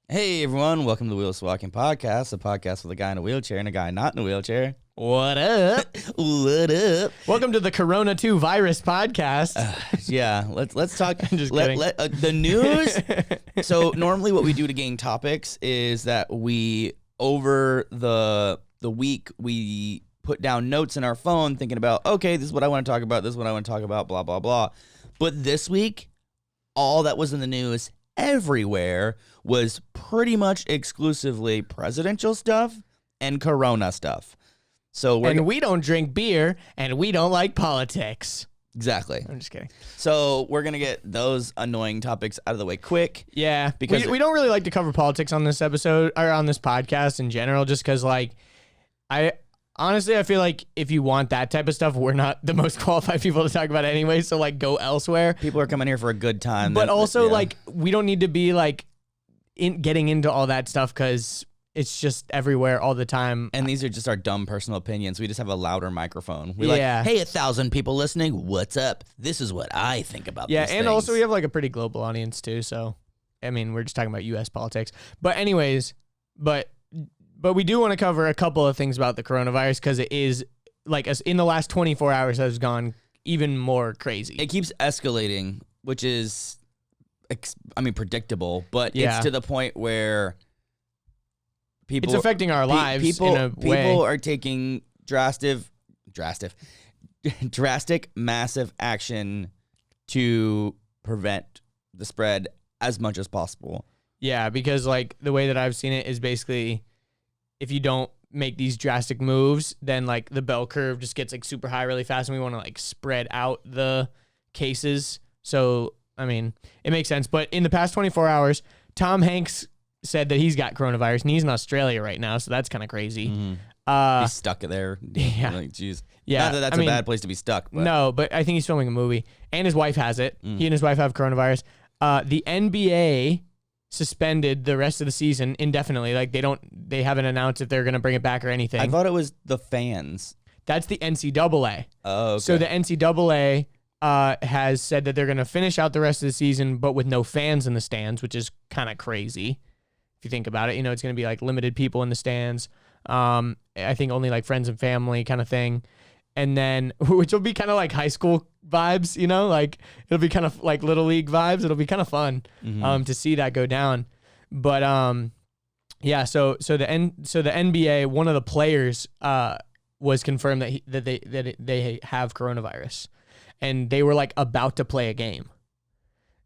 Hey everyone, welcome to the Wheels Walking Podcast, a podcast with a guy in a wheelchair and a guy not in a wheelchair. What up? What up? Welcome to the Corona 2 Virus Podcast. Yeah, let's talk. Just kidding. The news. So normally what we do to gain topics is that we over the week we put down notes in our phone thinking about, okay, this is what I want to talk about, this is what I want to talk about, blah blah blah. But this week, all that was in the news everywhere was pretty much exclusively presidential stuff and Corona stuff. So we don't drink beer, and we don't like politics. Exactly. I'm just kidding. So we're gonna get those annoying topics out of the way quick. Yeah, because we don't really like to cover politics on this episode or on this podcast in general, just because I feel like if you want that type of stuff, we're not the most qualified people to talk about it anyway. So go elsewhere. People are coming here for a good time, but also we don't need to be getting into all that stuff because it's just everywhere all the time. And these are just our dumb personal opinions. We just have a louder microphone. We're yeah. Hey, 1,000 people listening. What's up? This is what I think about yeah, these and things. also we have a pretty global audience too. So, I mean, we're just talking about U.S. politics. But anyways, but we do want to cover a couple of things about the coronavirus because it is in the last 24 hours has gone even more crazy. It keeps escalating, which is, predictable. But yeah. it's to the point where people... It's affecting our lives in a way. People are taking drastic, massive action to prevent the spread as much as possible. Yeah, because the way that I've seen it is basically if you don't make these drastic moves, then the bell curve just gets super high really fast, and we want to spread out the cases. So, I mean, it makes sense. But in the past 24 hours, Tom Hanks said that he's got coronavirus, and he's in Australia right now, so that's kind of crazy. Mm-hmm. He's stuck there. Yeah. Jeez. Yeah. Not that that's a bad place to be stuck. But. No, but I think he's filming a movie, and his wife has it. He and his wife have coronavirus. The NBA suspended the rest of the season indefinitely. They haven't announced if they're going to bring it back or anything. I thought it was the fans. That's the NCAA. Oh, okay. So the NCAA has said that they're going to finish out the rest of the season, but with no fans in the stands, which is kind of crazy. If you think about it, it's going to be limited people in the stands. I think only friends and family kind of thing. And then, which will be kind of high school vibes, it'll be kind of little league vibes. It'll be kind of fun, to see that go down. But, yeah, so the NBA, one of the players, was confirmed that they have coronavirus, and they were about to play a game.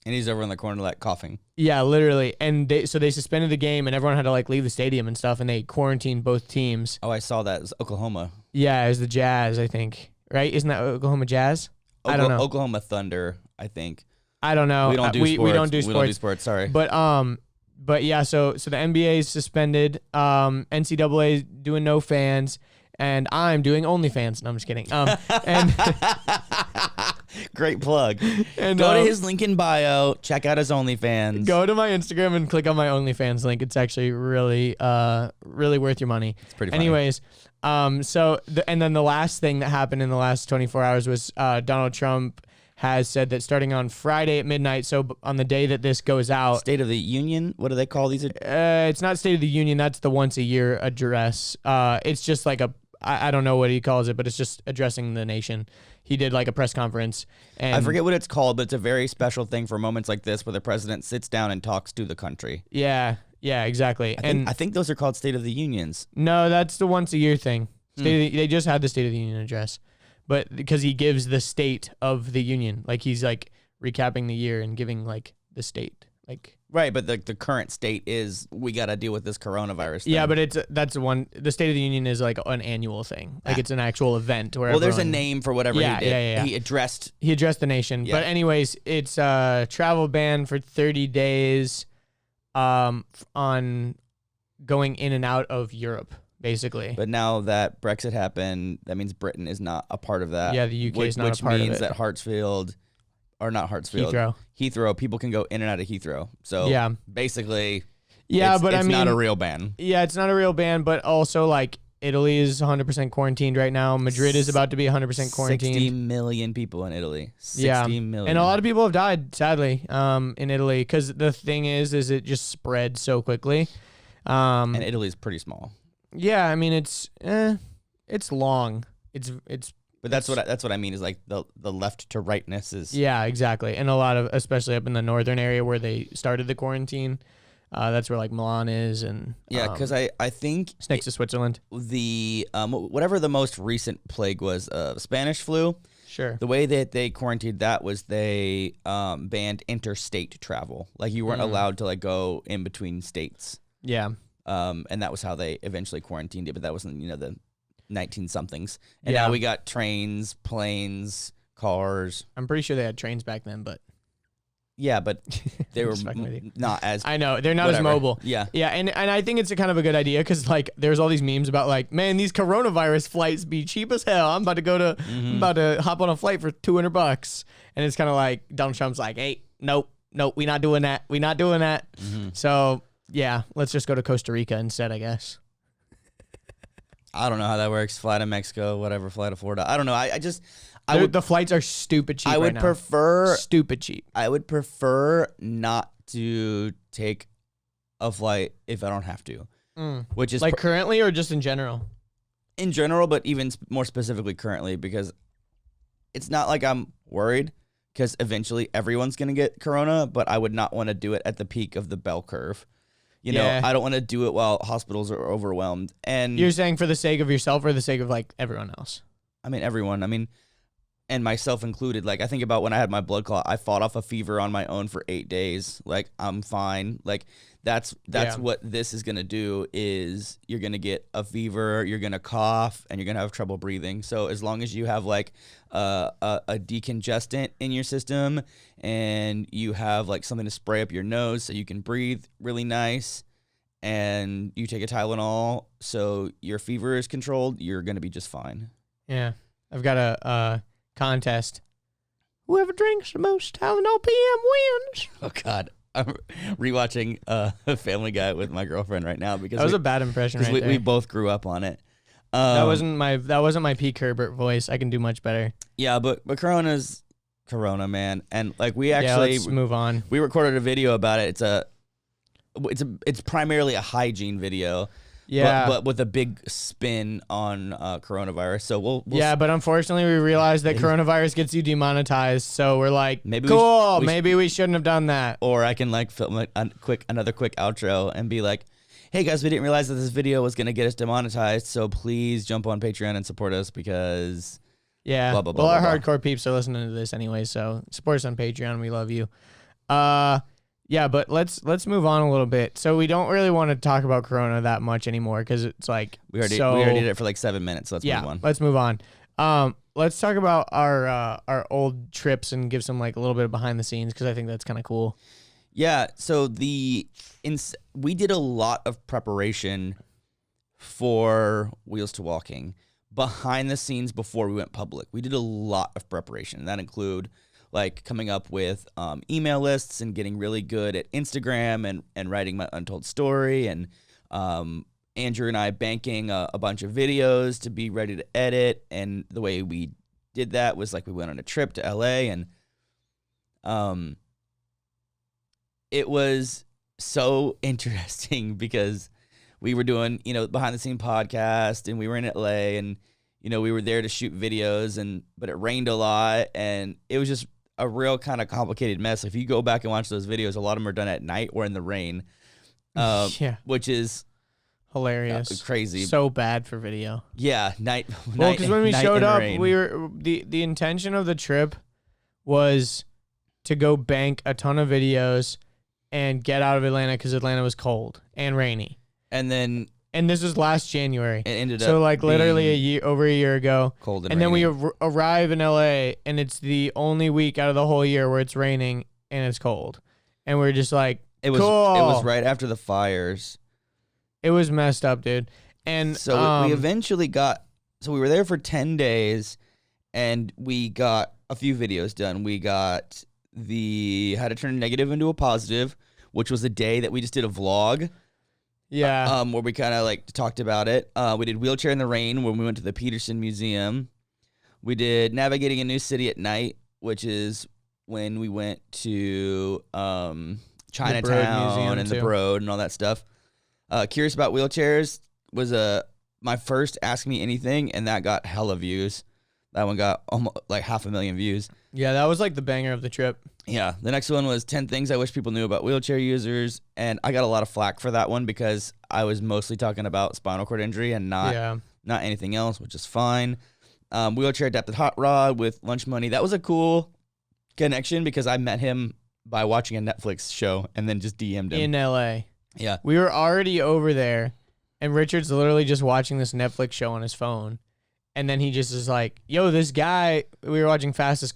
And he's over in the corner coughing. Yeah, literally. And they suspended the game, and everyone had to leave the stadium and stuff, and they quarantined both teams. Oh, I saw that. It was Oklahoma. Yeah, it was the Jazz, I think. Right? Isn't that Oklahoma Jazz? I don't know. Oklahoma Thunder, I think. I don't know. We don't do sports. We don't do sports. We don't do sports, sorry. But yeah, so the NBA is suspended. NCAA doing no fans, and I'm doing OnlyFans. No, I'm just kidding. And great plug. And go to his link in bio. Check out his OnlyFans. Go to my Instagram and click on my OnlyFans link. It's actually really, really worth your money. It's pretty funny. Anyways, and then the last thing that happened in the last 24 hours was Donald Trump has said that starting on Friday at midnight, so on the day that this goes out, State of the Union. What do they call these? It's not State of the Union. That's the once a year address. It's just I don't know what he calls it, but it's just addressing the nation. He did a press conference. And I forget what it's called, but it's a very special thing for moments like this where the president sits down and talks to the country. Yeah, exactly. I think those are called State of the Unions. No, that's the once a year thing. They just had the State of the Union address, but because he gives the state of the union, he's recapping the year and giving the state. Right, but the current state is we got to deal with this coronavirus thing. Yeah, but that's the State of the Union is an annual thing. It's an actual event where there's a name for whatever he did. Yeah. He addressed the nation. Yeah. But anyways, it's a travel ban for 30 days on going in and out of Europe, basically. But now that Brexit happened, that means Britain is not a part of that. Yeah, the UK is not a part of it. Which means that Heathrow, people can go in and out of Heathrow. So basically, it's not a real ban. Yeah, it's not a real ban, but also Italy is 100% quarantined right now. Madrid is about to be 100% quarantined. 60 million people in Italy. 60 million. And a lot of people have died, sadly, in Italy, because the thing is it just spread so quickly. And Italy's pretty small. Yeah, I mean it's long. It's. But that's what I mean is like the left to rightness is. Yeah, exactly. And a lot of, especially up in the northern area where they started the quarantine, that's where like Milan is, and yeah, because I think it's next to Switzerland. The whatever the most recent plague was, Spanish flu. Sure. The way that they quarantined that was they banned interstate travel. Like you weren't allowed to like go in between states. Yeah. And that was how they eventually quarantined it. But that wasn't the 19-somethings. And Yeah. now we got trains, planes, cars. I'm pretty sure they had trains back then, but Yeah, but they were Just fucking with you. not as. I know they're not as whatever. mobile. Yeah. Yeah, and I think it's a kind of a good idea because like there's all these memes about like, man, these coronavirus flights be cheap as hell. I'm about to hop on a flight for $200, and it's kind of like Donald Trump's like, hey, nope, we not doing that. We not doing that. So yeah, let's just go to Costa Rica instead, I guess. I don't know how that works. Fly to Mexico, whatever. Fly to Florida. I don't know. The flights are stupid cheap. I would right now. prefer stupid cheap. I would prefer not to take a flight if I don't have to, which is Like currently or just in general? in general, but even more specifically currently, because it's not like I'm worried because eventually everyone's going to get corona, but I would not want to do it at the peak of the bell curve. Yeah. I don't want to do it while hospitals are overwhelmed. And You're saying for the sake of yourself or the sake of like everyone else? I mean, everyone. I mean, and myself included. Like, I think about when I had my blood clot, I fought off a fever on my own for 8 days. Like, I'm fine. Like, that's what this is going to do is you're going to get a fever, you're going to cough, and you're going to have trouble breathing. So as long as you have, like, a decongestant in your system and you have, like, something to spray up your nose so you can breathe really nice, and you take a Tylenol so your fever is controlled, you're going to be just fine. Yeah. I've got a contest. Whoever drinks the most Tylenol PM wins. Oh, God. I'm rewatching Family Guy with my girlfriend right now because That was a bad impression right there. we both grew up on it. That wasn't my Pete Herbert voice. I can do much better. Yeah, but Corona's Corona, man, and like we actually let's move on. We recorded a video about it. It's primarily a hygiene video. Yeah, but with a big spin on coronavirus. So we'll but unfortunately we realized that coronavirus gets you demonetized. So we're like, maybe maybe we shouldn't have done that. Or I can like film another quick outro and be like, hey guys, we didn't realize that this video was gonna get us demonetized. So please jump on Patreon and support us because blah, blah, blah, well, our blah, blah. hardcore peeps are listening to this anyway, so support us on Patreon. We love you. Yeah, but let's move on a little bit. So we don't really want to talk about Corona that much anymore because it's like we already did it for like 7 minutes. So let's move on. Let's move on. Let's talk about our old trips and give some like a little bit of behind the scenes because I think that's kind of cool. Yeah. So we did a lot of preparation for Wheels to Walking behind the scenes before we went public. We did a lot of preparation. That include like coming up with email lists and getting really good at Instagram and writing my untold story, and Andrew and I banking a bunch of videos to be ready to edit. And the way we did that was like we went on a trip to LA, and it was so interesting because we were doing, behind the scene podcast, and we were in LA, and we were there to shoot videos, but it rained a lot, and it was just a real kind of complicated mess. If you go back and watch those videos, a lot of them are done at night or in the rain, which is hilarious, crazy, so bad for video. Yeah, night. Well, because when we showed up, rain. we were the intention of the trip was to go bank a ton of videos and get out of Atlanta because Atlanta was cold and rainy. And this was last January. It ended up so like literally over a year ago. Cold and then we rainy. arrive in LA, and it's the only week out of the whole year where it's raining and it's cold, and we're just like, cool. It was right after the fires. It was messed up, dude. And so we eventually got. So we were there for 10 days, and we got a few videos done. We got how to turn a negative into a positive, which was a day that we just did a vlog. Yeah. Where we kind of like talked about it. We did Wheelchair in the Rain when we went to the Peterson Museum. We did Navigating a New City at Night, which is when we went to Chinatown and the Broad and all that stuff. Curious About Wheelchairs was my first Ask Me Anything, and that got hella views. That one got almost like 500,000 views. Yeah, that was like the banger of the trip. Yeah, the next one was 10 Things I Wish People Knew About Wheelchair Users, and I got a lot of flack for that one because I was mostly talking about spinal cord injury and not anything else, which is fine. Wheelchair Adapted Hot Rod with Lunch Money. That was a cool connection because I met him by watching a Netflix show and then just DM'd him. In LA. Yeah. We were already over there, and Richard's literally just watching this Netflix show on his phone. And then he just is like, yo, this guy, you were watching Fastest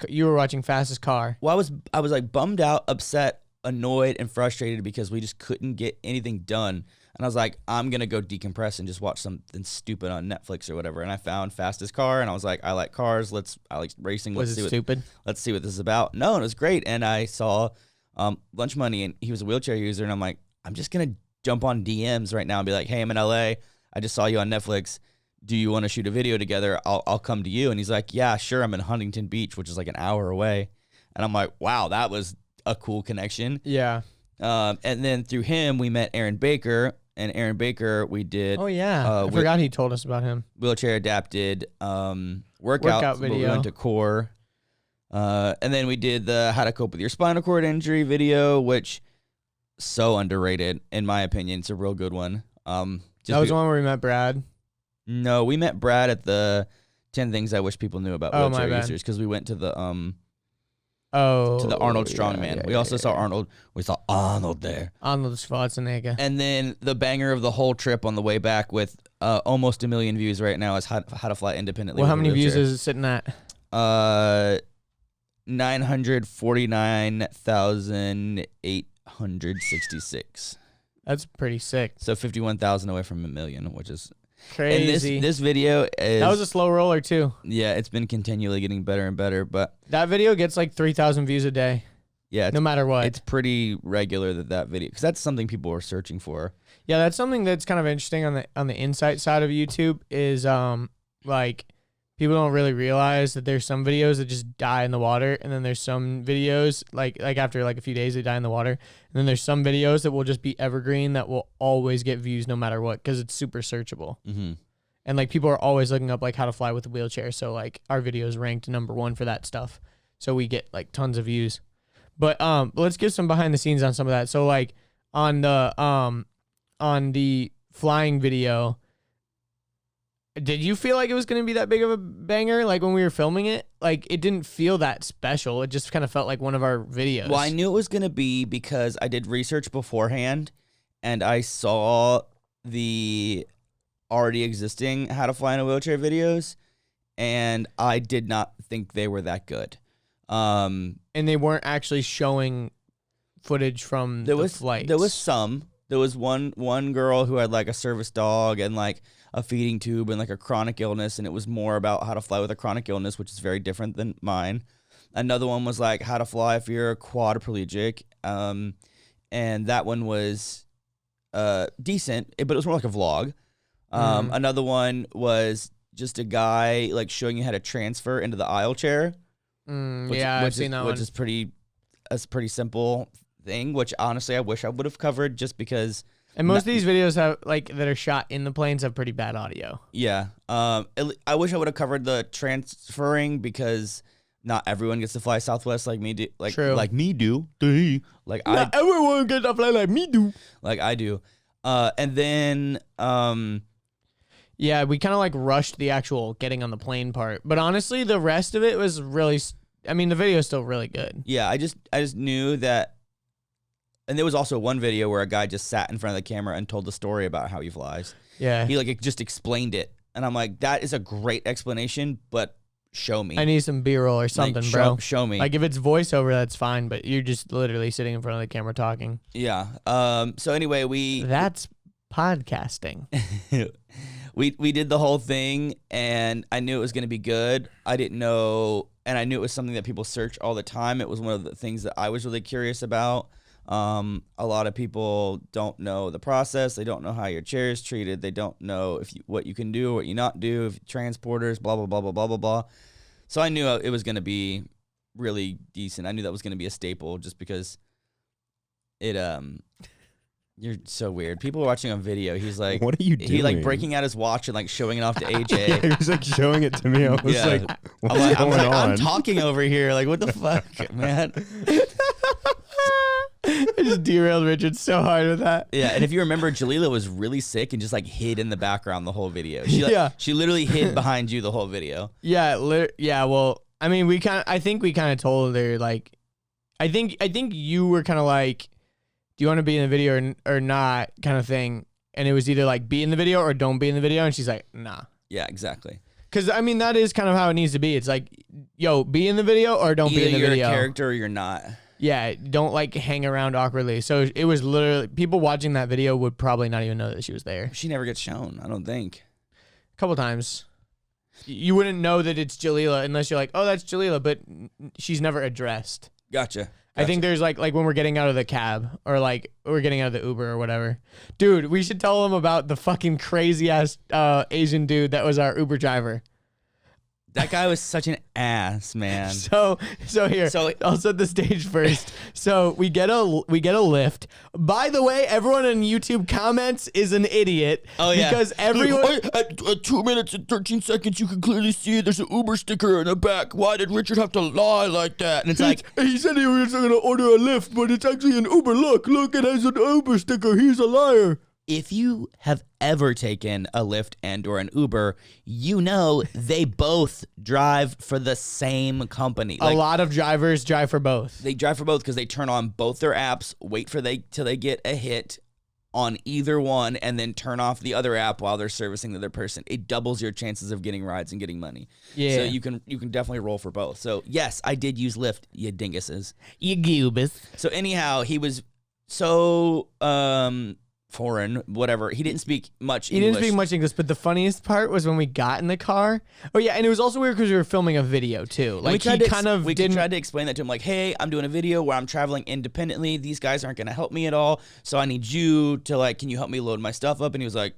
Car. Well, I was like bummed out, upset, annoyed, and frustrated because we just couldn't get anything done. And I was like, I'm going to go decompress and just watch something stupid on Netflix or whatever. And I found Fastest Car, and I was like, I like cars. I like racing. Was it stupid? Let's see what this is about. No, it was great. And I saw Lunch Money, and he was a wheelchair user. And I'm like, I'm just going to jump on DMs right now and be like, hey, I'm in LA. I just saw you on Netflix. Do you want to shoot a video together? I'll come to you. And he's like, yeah, sure. I'm in Huntington Beach, which is like an hour away. And I'm like, wow, that was a cool connection. Yeah. And then through him, we met Aaron Baker. And Aaron Baker, we did. Oh, yeah. I forgot he told us about him. Wheelchair adapted workout video. We went to Core. And then we did the How to Cope with Your Spinal Cord Injury video, which so underrated, in my opinion. It's a real good one. That was the one where we met Brad. No, we met Brad at the 10 Things I Wish People Knew About Wheelchair Users because we went to the Arnold Strongman. Yeah, we also saw Arnold. We saw Arnold there. Arnold Schwarzenegger. And then the banger of the whole trip on the way back with almost 1 million views right now is How to Fly Independently. Well, how many views is it sitting at? 949,866. That's pretty sick. So 51,000 away from 1 million, which is crazy. And this video is... That was a slow roller, too. Yeah, it's been continually getting better and better, but... That video gets like 3,000 views a day. Yeah. No matter what. It's pretty regular that video, because that's something people are searching for. Yeah, that's something that's kind of interesting on the insight side of YouTube is like people don't really realize that there's some videos that just die in the water, and then there's some videos like after like a few days they die in the water, and then there's some videos that will just be evergreen that will always get views no matter what because it's super searchable. Mm-hmm. And like people are always looking up like how to fly with a wheelchair, so like our video is ranked #1 for that stuff, so we get like tons of views. But let's give some behind the scenes on some of that. So like on the flying video, did you feel like it was going to be that big of a banger? Like when we were filming it, like it didn't feel that special. It just kind of felt like one of our videos. Well, I knew it was going to be because I did research beforehand and I saw the already existing How to Fly in a Wheelchair videos, and I did not think they were that good. And they weren't actually showing footage from the flights. There was some. There was one girl who had like a service dog and like a feeding tube and like a chronic illness, and it was more about how to fly with a chronic illness, which is very different than mine. Another one was like how to fly if you're quadriplegic, and that one was decent, but it was more like a vlog. Another one was just a guy like showing you how to transfer into the aisle chair. I've seen that one. Which is a pretty simple thing, which honestly I wish I would have covered just because. And most of these videos have like that are shot in the planes have pretty bad audio. Yeah. I wish I would have covered the transferring because not everyone gets to fly Southwest like me do. Like me do. Like not everyone gets to fly like me do. Like I do. And then yeah, we kind of like rushed the actual getting on the plane part, but honestly, the rest of it was really. I mean, the video is still really good. Yeah, I just knew that. And there was also one video where a guy just sat in front of the camera and told the story about how he flies. Yeah. He like just explained it. And I'm like, that is a great explanation, but show me. I need some B-roll or something, like, bro. Show me. Like if it's voiceover, that's fine, but you're just literally sitting in front of the camera talking. Yeah. So anyway, that's podcasting. we did the whole thing, and I knew it was going to be good. I didn't know, and I knew it was something that people search all the time. It was one of the things that I was really curious about. A lot of people don't know the process. They don't know how your chair is treated. They don't know what you can do, what you not do, if transporters, blah, blah, blah, blah, blah, blah, blah. So I knew it was going to be really decent. I knew that was going to be a staple just because it, you're so weird. People were watching on video. He's like, what are you doing? He like breaking out his watch and like showing it off to AJ. Yeah, he was like showing it to me. I was like, what's going on? I'm talking over here. Like, what the fuck, man? I just derailed Richard so hard with that. Yeah, and if you remember, Jalila was really sick and just like hid in the background the whole video. She she literally hid behind you the whole video. Yeah, yeah. Well, I mean, I think we kind of told her like, I think you were kind of like, do you want to be in the video or not, kind of thing. And it was either like be in the video or don't be in the video. And she's like, nah. Yeah, exactly. Because I mean, that is kind of how it needs to be. It's like, yo, be in the video or don't be in the video. Either you're a character or you're not. Yeah, don't like hang around awkwardly. So it was literally, people watching that video would probably not even know that she was there. She never gets shown, I don't think. A couple times. You wouldn't know that it's Jalila unless you're like, oh, that's Jalila, but she's never addressed. Gotcha. I think there's like when we're getting out of the cab or like we're getting out of the Uber or whatever. Dude, we should tell them about the fucking crazy ass Asian dude that was our Uber driver. That guy was such an ass, man. So here, I'll set the stage first. So we get a lift. By the way, everyone on YouTube comments is an idiot. Oh yeah, because everyone at 2 minutes and 13 seconds, you can clearly see there's an Uber sticker in the back. Why did Richard have to lie like that? And it's like he said he was going to order a lift, but it's actually an Uber. Look, it has an Uber sticker. He's a liar. If you have ever taken a Lyft and or an Uber, you know they both drive for the same company. A lot of drivers drive for both. They drive for both because they turn on both their apps, wait till they get a hit on either one, and then turn off the other app while they're servicing the other person. It doubles your chances of getting rides and getting money. Yeah. So you can definitely roll for both. So yes, I did use Lyft, you dinguses. You goobus. So anyhow, he was so foreign, whatever. He didn't speak much English. He didn't speak much English, but the funniest part was when we got in the car. Oh yeah, and it was also weird because we were filming a video too. Like we tried to explain that to him, like, hey, I'm doing a video where I'm traveling independently. These guys aren't going to help me at all, so I need you to like, can you help me load my stuff up? And he was like,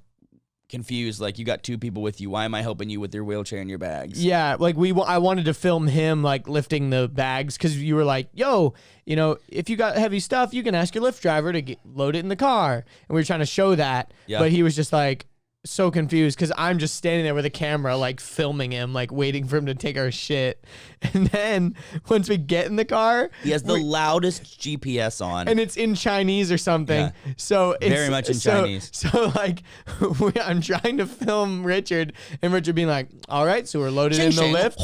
confused, like, you got two people with you. Why am I helping you with your wheelchair and your bags? Yeah, like I wanted to film him like lifting the bags because you were like, yo, you know, if you got heavy stuff, you can ask your Lyft driver to load it in the car. And we were trying to show that, but he was just like so confused because I'm just standing there with a camera like filming him, like waiting for him to take our shit. And then once we get in the car, he has the loudest GPS on, and it's in Chinese or something. Yeah. So it's very much in Chinese. So like I'm trying to film Richard, and Richard being like, all right, so we're loaded in the Lyft.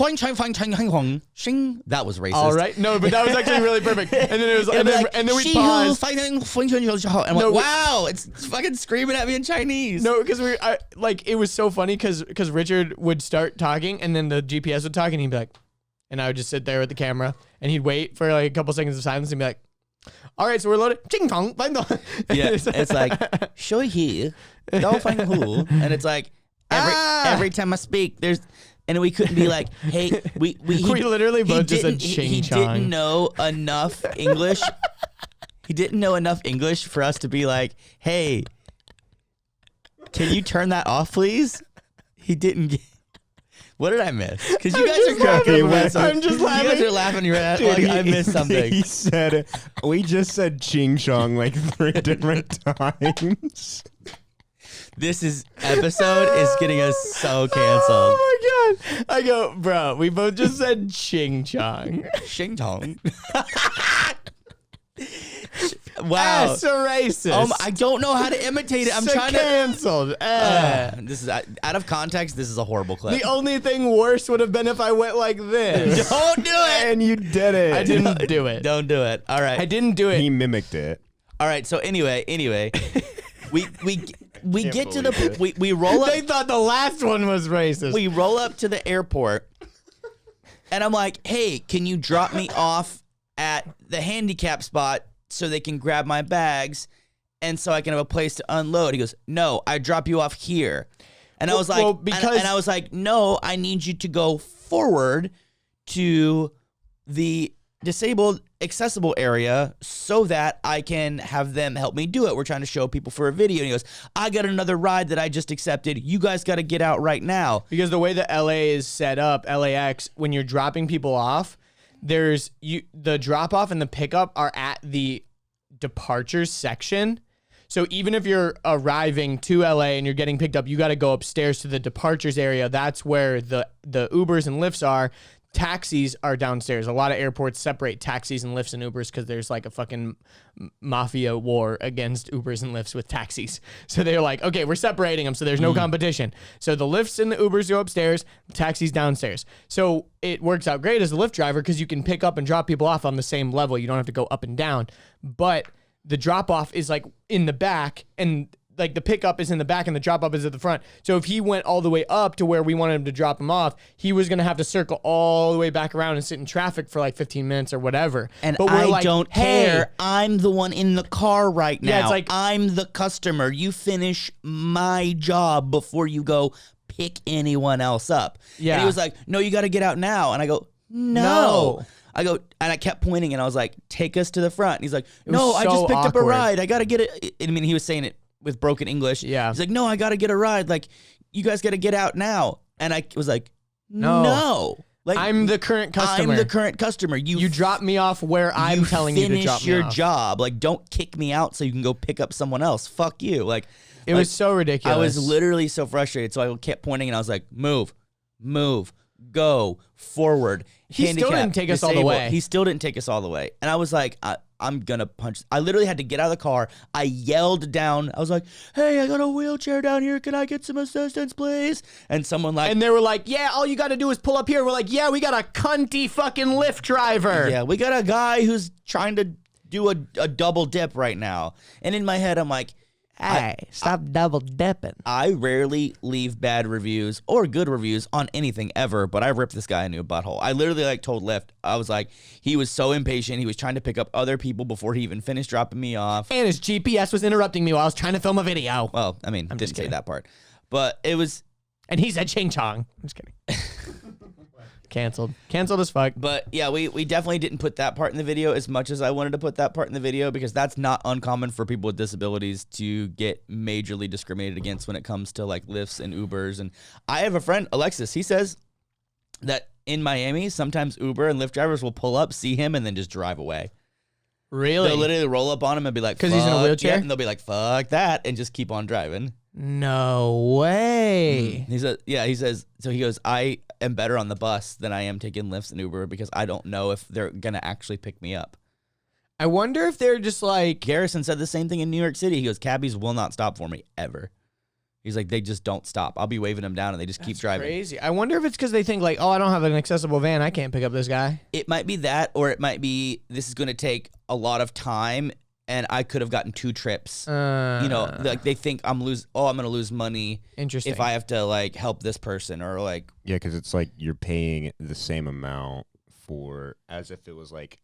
That was racist. All right, no, but that was actually really perfect. And then it was, and then we paused. I'm like, wow, it's fucking screaming at me in Chinese. No, because it was so funny because Richard would start talking, and then the GPS would talk, and he'd be like, and I would just sit there with the camera, and he'd wait for like a couple seconds of silence and be like, all right, so we're loaded. Yeah, it's like, show here, don't find who. And it's like, every time I speak, and we couldn't be like, hey, we literally both just said ching He chong. didn't know enough English. He didn't know enough English for us to be like, hey, can you turn that off, please? He didn't get... What did I miss? Because you guys are cracking. I'm just laughing. You guys are laughing. You're at like I missed something. He said, we just said ching chong like 3 different times. This episode is getting us so canceled. Oh my god! I go, bro. We both just said ching chong. Ching chong. Wow, that's so racist. I don't know how to imitate it. I'm trying canceled. This is out of context. This is a horrible clip. The only thing worse would have been if I went like this. Don't do it. And you did it. I didn't do it. Don't do it. All right. I didn't do it. He mimicked it. All right. So anyway, we get to the we roll up. They thought the last one was racist. We roll up to the airport, and I'm like, hey, can you drop me off at the handicap spot so they can grab my bags and so I can have a place to unload? He goes, no, I drop you off here. And I was like, and I was like, no, I need you to go forward to the disabled accessible area so that I can have them help me do it. We're trying to show people for a video. And he goes, I got another ride that I just accepted. You guys got to get out right now. Because the way that LA is set up, LAX, when you're dropping people off, the drop off and the pickup are at the departures section. So even if you're arriving to LA and you're getting picked up, you got to go upstairs to the departures area. That's where the Ubers and Lyfts are. Taxis are downstairs. A lot of airports separate taxis and Lyfts and Ubers because there's like a fucking mafia war against Ubers and Lyfts with taxis. So they're like, okay, we're separating them so there's no competition. So the Lyfts and the Ubers go upstairs, the taxis downstairs. So it works out great as a Lyft driver because you can pick up and drop people off on the same level. You don't have to go up and down. But the drop off is like in the back, and like the pickup is in the back and the drop off is at the front. So if he went all the way up to where we wanted him to drop him off, he was going to have to circle all the way back around and sit in traffic for like 15 minutes or whatever. And but we're I don't care. I'm the one in the car right now. Yeah, it's like, I'm the customer. You finish my job before you go pick anyone else up. Yeah. And he was like, no, you got to get out now. And I go, no. I go, and I kept pointing and I was like, take us to the front. And he's like, no, I just picked up a ride. I got to get it. I mean, he was saying it with broken English. Yeah. He's like, no, I got to get a ride. Like, you guys got to get out now. And I was like, no. Like, I'm the current customer. I'm the current customer. You drop me off where I'm telling you to drop me off. Finish your job. Like, don't kick me out so you can go pick up someone else. Fuck you. Like, it was so ridiculous. I was literally so frustrated. So I kept pointing and I was like, move, go forward. He still didn't take us all the way. He still didn't take us all the way. And I was like, I'm going to punch. I literally had to get out of the car. I yelled down. I was like, hey, I got a wheelchair down here. Can I get some assistance, please? And someone like. And they were like, yeah, all you got to do is pull up here. We're like, yeah, we got a cunty fucking Lyft driver. Yeah, we got a guy who's trying to do a double dip right now. And in my head, I'm like, hey, stop double dipping. I rarely leave bad reviews or good reviews on anything ever, but I ripped this guy a new butthole. I literally like told Lyft, I was like, he was so impatient. He was trying to pick up other people before he even finished dropping me off. And his GPS was interrupting me while I was trying to film a video. Well, I mean, didn't say that part, but it was. And he said ching chong. I'm just kidding. Canceled as fuck. But yeah, we definitely didn't put that part in the video as much as I wanted to put that part in the video because that's not uncommon for people with disabilities to get majorly discriminated against when it comes to like Lyfts and Ubers. And I have a friend, Alexis, he says that in Miami, sometimes Uber and Lyft drivers will pull up, see him, and then just drive away. Really? They'll literally roll up on him and be like, because he's in a wheelchair? Yeah, and they'll be like, fuck that, and just keep on driving. No way. He says, yeah, he says, so he goes, I am better on the bus than I am taking Lyfts and Uber because I don't know if they're going to actually pick me up. I wonder if they're just like. Garrison said the same thing in New York City. He goes, cabbies will not stop for me ever. He's like, they just don't stop. I'll be waving them down and they just keep driving. Crazy. I wonder if it's because they think like, oh, I don't have an accessible van. I can't pick up this guy. It might be that, or it might be this is going to take a lot of time and I could have gotten 2 trips. You know, like they think I'm going to lose money. Interesting. If I have to like help this person or like. Yeah, because it's like you're paying the same amount for as if it was like,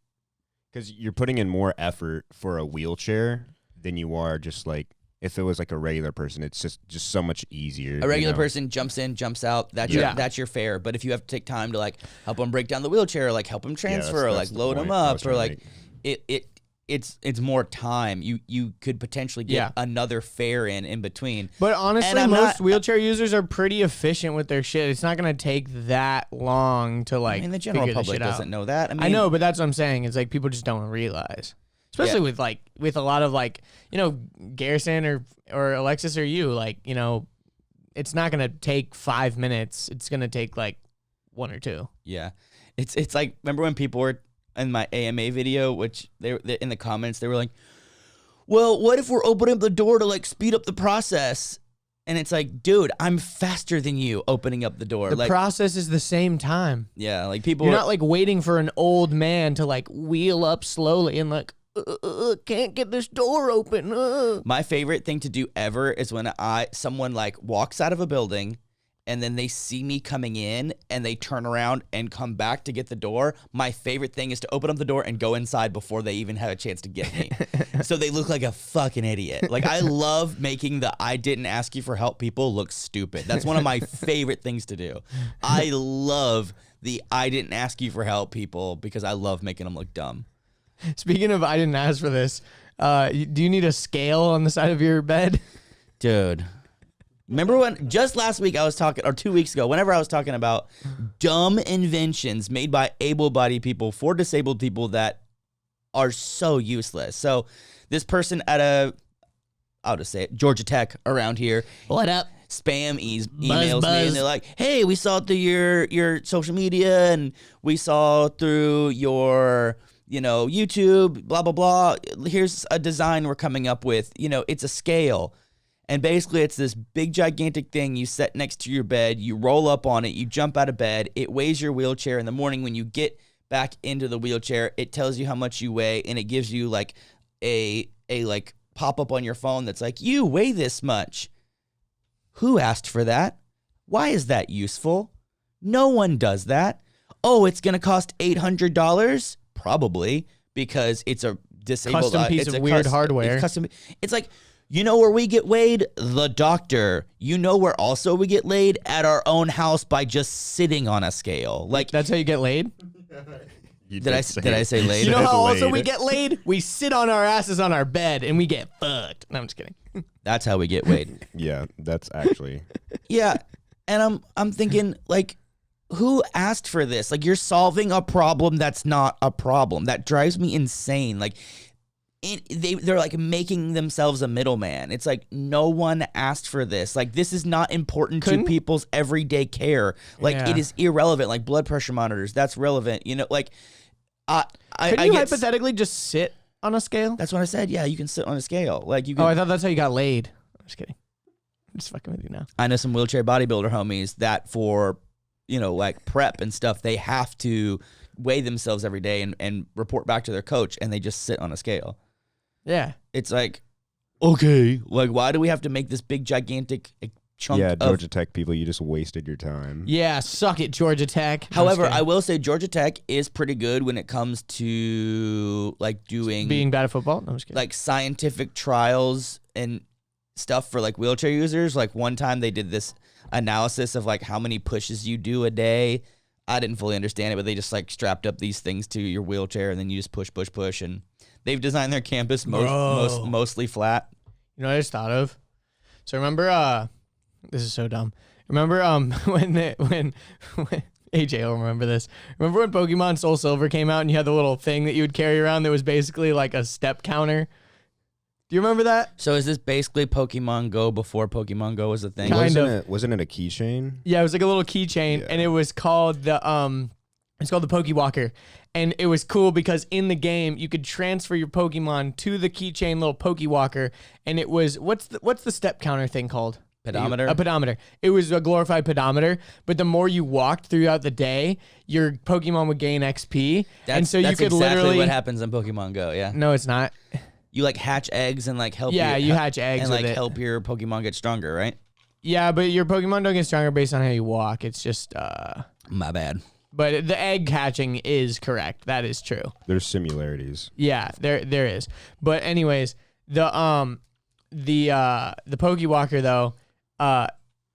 because you're putting in more effort for a wheelchair than you are just like, if it was like a regular person, it's just so much easier. A regular person jumps in, jumps out. That's your fare. But if you have to take time to like help them break down the wheelchair, or like help them transfer, or like load them up, or like it's more time. You could potentially get another fare in between. But honestly, most wheelchair users are pretty efficient with their shit. It's not gonna take that long to like. I mean, the general public doesn't know that. I know, but that's what I'm saying. It's like people just don't realize. Especially with a lot of like, you know, Garrison or Alexis or you, like, you know, it's not going to take 5 minutes. It's going to take like 1 or 2. Yeah. It's like, remember when people were in my AMA video, which they in the comments, they were like, well, what if we're opening up the door to like speed up the process? And it's like, dude, I'm faster than you opening up the door. The process is the same time. Yeah. Like people You're not like waiting for an old man to like wheel up slowly and like, can't get this door open. My favorite thing to do ever is when someone like walks out of a building and then they see me coming in and they turn around and come back to get the door. My favorite thing is to open up the door and go inside before they even have a chance to get me. So they look like a fucking idiot. Like I love making the I didn't ask you for help people look stupid. That's one of my favorite things to do. I love the I didn't ask you for help people because I love making them look dumb. Speaking of, I didn't ask for this. Do you need a scale on the side of your bed? Dude. Remember when just last week I was talking, or 2 weeks ago, whenever I was talking about dumb inventions made by able-bodied people for disabled people that are so useless. So this person at I'll just say it, Georgia Tech around here. What up? Spam emails me and they're like, hey, we saw through your social media and we saw through your, YouTube, blah, blah, blah. Here's a design we're coming up with. It's a scale. And basically, it's this big, gigantic thing you set next to your bed. You roll up on it. You jump out of bed. It weighs your wheelchair in the morning. When you get back into the wheelchair, it tells you how much you weigh, and it gives you like a pop-up on your phone that's like, you weigh this much. Who asked for that? Why is that useful? No one does that. Oh, it's going to cost $800? Probably, because it's a disabled custom piece of weird hardware. It's like, where we get weighed? The doctor. Where also we get laid? At our own house by just sitting on a scale. Like, that's how you get laid? Did I say laid? You know how also we get laid? We sit on our asses on our bed and we get fucked. No, I'm just kidding. That's how we get weighed. Yeah, that's actually. Yeah, and I'm thinking, like, who asked for this? Like, you're solving a problem that's not a problem. That drives me insane. Like, they're like making themselves a middleman. It's like, no one asked for this. Like, this is not important to people's everyday care. Like, it is irrelevant. Like, blood pressure monitors, that's relevant. Like, Could you hypothetically just sit on a scale? That's what I said. Yeah, you can sit on a scale. Like, you can. Oh, I thought that's how you got laid. I'm just kidding. I'm just fucking with you now. I know some wheelchair bodybuilder homies that for, like prep and stuff, they have to weigh themselves every day and report back to their coach, and they just sit on a scale. Yeah. It's like, okay, like, why do we have to make this big, gigantic chunk of... Yeah, Georgia Tech people, you just wasted your time. Yeah, suck it, Georgia Tech. However, I will say Georgia Tech is pretty good when it comes to, like, doing... Being bad at football? No, I'm just kidding. Like, scientific trials and stuff for, like, wheelchair users. Like, one time they did this analysis of, like, how many pushes you do a day. I didn't fully understand it, but they just, like, strapped up these things to your wheelchair, and then you just push, and... They've designed their campus mostly flat. You know what I just thought of? So remember, this is so dumb. Remember when AJ will remember this. Remember when Pokemon Soul Silver came out and you had the little thing that you would carry around that was basically like a step counter? Do you remember that? So is this basically Pokemon Go before Pokemon Go was a thing? Wasn't it a keychain? Yeah, it was like a little keychain, and it was called the Pokewalker. And it was cool because in the game you could transfer your Pokemon to the keychain little Pokewalker, and it was what's the step counter thing called? Pedometer. A pedometer. It was a glorified pedometer, but the more you walked throughout the day, your Pokemon would gain XP, and so you could exactly literally what happens in Pokemon Go. Yeah. No, it's not. You like hatch eggs and like help. Yeah, you hatch eggs and like help your Pokemon get stronger, right? Yeah, but your Pokemon don't get stronger based on how you walk. It's just my bad. But the egg hatching is correct. That is true. There's similarities. Yeah, there is. But anyways, the Pokewalker though,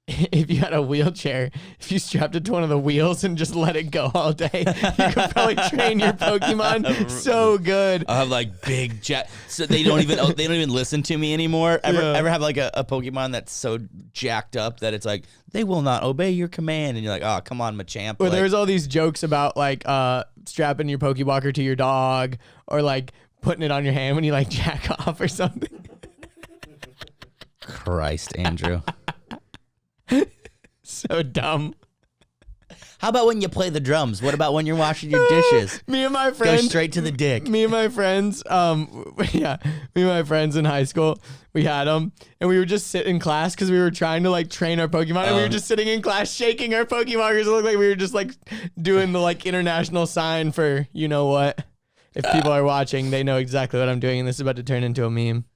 if you had a wheelchair, if you strapped it to one of the wheels and just let it go all day, you could probably train your Pokemon so good. I have like big so they don't even listen to me anymore. Ever have like a Pokemon that's so jacked up that it's like they will not obey your command, and you're like, oh, come on, Machamp. Well, there's all these jokes about like strapping your Pokewalker to your dog, or like putting it on your hand when you like jack off or something. Christ, Andrew. So dumb. How about when you play the drums? What about when you're washing your dishes? Me and my friends go straight to the dick. Me and my friends, me and my friends in high school, we had them, and we would just sit in class because we were trying to like train our Pokemon, and we were just sitting in class shaking our Pokemon because it looked like we were just like doing the like international sign for you know what. If people are watching, they know exactly what I'm doing, and this is about to turn into a meme.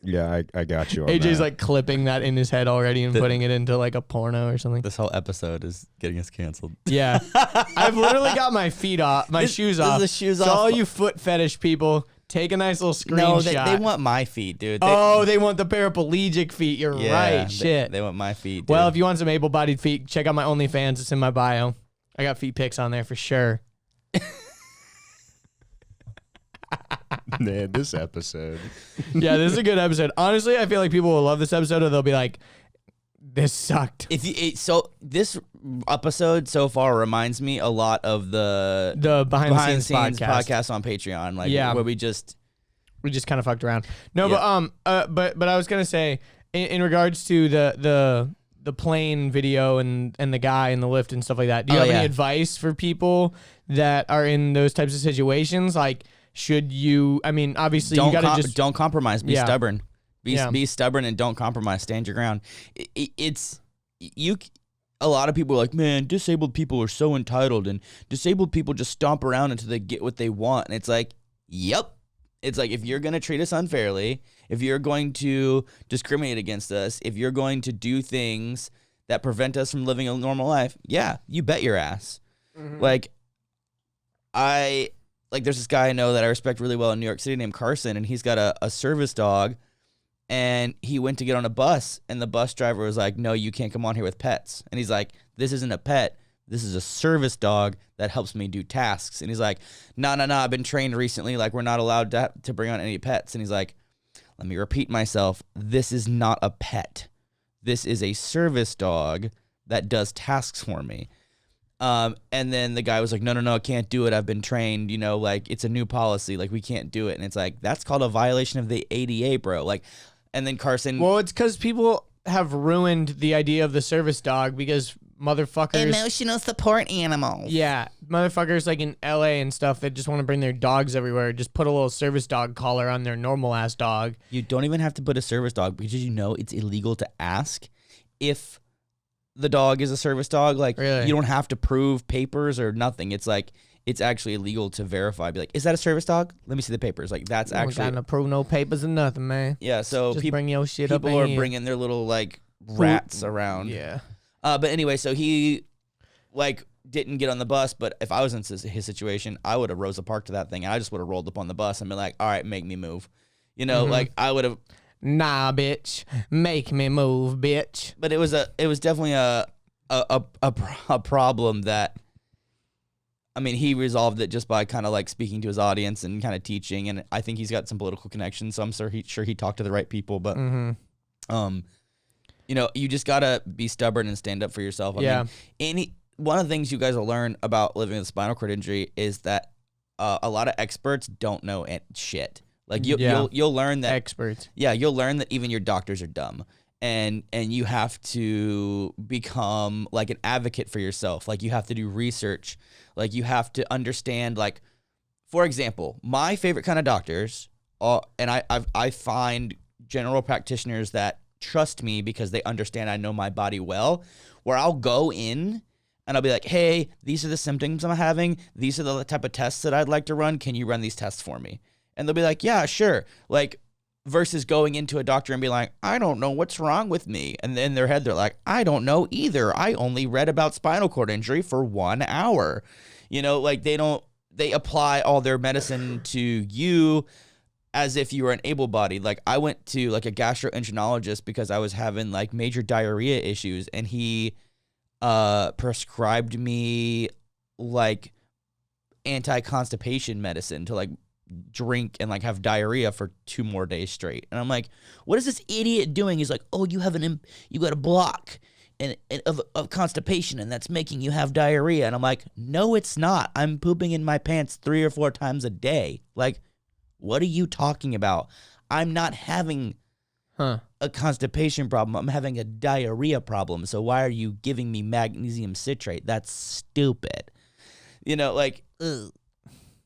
Yeah, I got you on AJ's that. like clipping that in his head already and putting it into like a porno or something. This whole episode is getting us canceled. Yeah. I've literally got my feet off, my shoes off. This is the shoes so off. all you foot fetish people, Take a nice little screenshot. No, they want my feet, dude. They want the paraplegic feet. You're right. Shit. They want my feet, dude. Well, if you want some able-bodied feet, check out my OnlyFans. It's in my bio. I got feet pics on there for sure. Man, this episode. Yeah, this is a good episode. Honestly, I feel like people will love this episode, or they'll be like, "This sucked." So this episode so far reminds me a lot of the behind the scenes podcast on Patreon, where we just kind of fucked around. No, Yeah. but I was gonna say in regards to the plane video and the guy in the lift and stuff like that. Do you have any advice for people that are in those types of situations? Like, should you? I mean, obviously, you gotta don't compromise. Be stubborn. Be stubborn and don't compromise. Stand your ground. A lot of people are like, man, disabled people are so entitled, and disabled people just stomp around until they get what they want. And it's like, yep. It's like, if you're going to treat us unfairly, if you're going to discriminate against us, if you're going to do things that prevent us from living a normal life, yeah, you bet your ass. Mm-hmm. There's this guy I know that I respect really well in New York City named Carson, and he's got a service dog, and he went to get on a bus, and the bus driver was like, no, you can't come on here with pets. And he's like, this isn't a pet. This is a service dog that helps me do tasks. And he's like, no, I've been trained recently. Like, we're not allowed to bring on any pets. And he's like, let me repeat myself. This is not a pet. This is a service dog that does tasks for me. And then the guy was like, no, I can't do it. I've been trained, it's a new policy. Like, we can't do it. And it's like, that's called a violation of the ADA, bro. Like, and then Carson. Well, it's because people have ruined the idea of the service dog because motherfuckers. Emotional support animals. Yeah. Motherfuckers like in LA and stuff that just want to bring their dogs everywhere. Just put a little service dog collar on their normal ass dog. You don't even have to put a service dog because it's illegal to ask if the dog is a service dog. Like, really? You don't have to prove papers or nothing. It's like, it's actually illegal to verify. Be like, is that a service dog? Let me see the papers. Like, that's actually. Got to prove no papers or nothing, man. Yeah, so just bring your shit people up are bringing their little, rats around. Yeah. But anyway, so he, didn't get on the bus, but if I was in his situation, I would have Rosa Parked to that thing, and I just would have rolled up on the bus and been like, all right, make me move. I would have. Nah, bitch. Make me move, bitch. But it was definitely a problem that, I mean, he resolved it just by kind of speaking to his audience and kind of teaching, and I think he's got some political connections, so I'm sure he talked to the right people, but you just gotta be stubborn and stand up for yourself. I mean, one of the things you guys will learn about living with a spinal cord injury is that a lot of experts don't know shit. Like you'll learn that experts. Yeah, you'll learn that even your doctors are dumb. And you have to become an advocate for yourself. Like, you have to do research. Like, you have to understand, for example, my favorite kind of doctors and I find general practitioners that trust me because they understand I know my body well, where I'll go in and I'll be like, hey, these are the symptoms I'm having. These are the type of tests that I'd like to run. Can you run these tests for me? And they'll be like, yeah, sure. Versus going into a doctor and be like, I don't know what's wrong with me. And then in their head, they're like, I don't know either. I only read about spinal cord injury for 1 hour. They apply all their medicine to you as if you were an able-bodied. I went to a gastroenterologist because I was having major diarrhea issues, and he prescribed me anti-constipation medicine to drink and have diarrhea for 2 more days straight. And I'm like, what is this idiot doing? He's like, oh, you got a block of constipation, and that's making you have diarrhea. And I'm like, no, it's not. I'm pooping in my pants 3 or 4 times a day. What are you talking about? I'm not having a constipation problem. I'm having a diarrhea problem. So why are you giving me magnesium citrate? That's stupid. Ugh.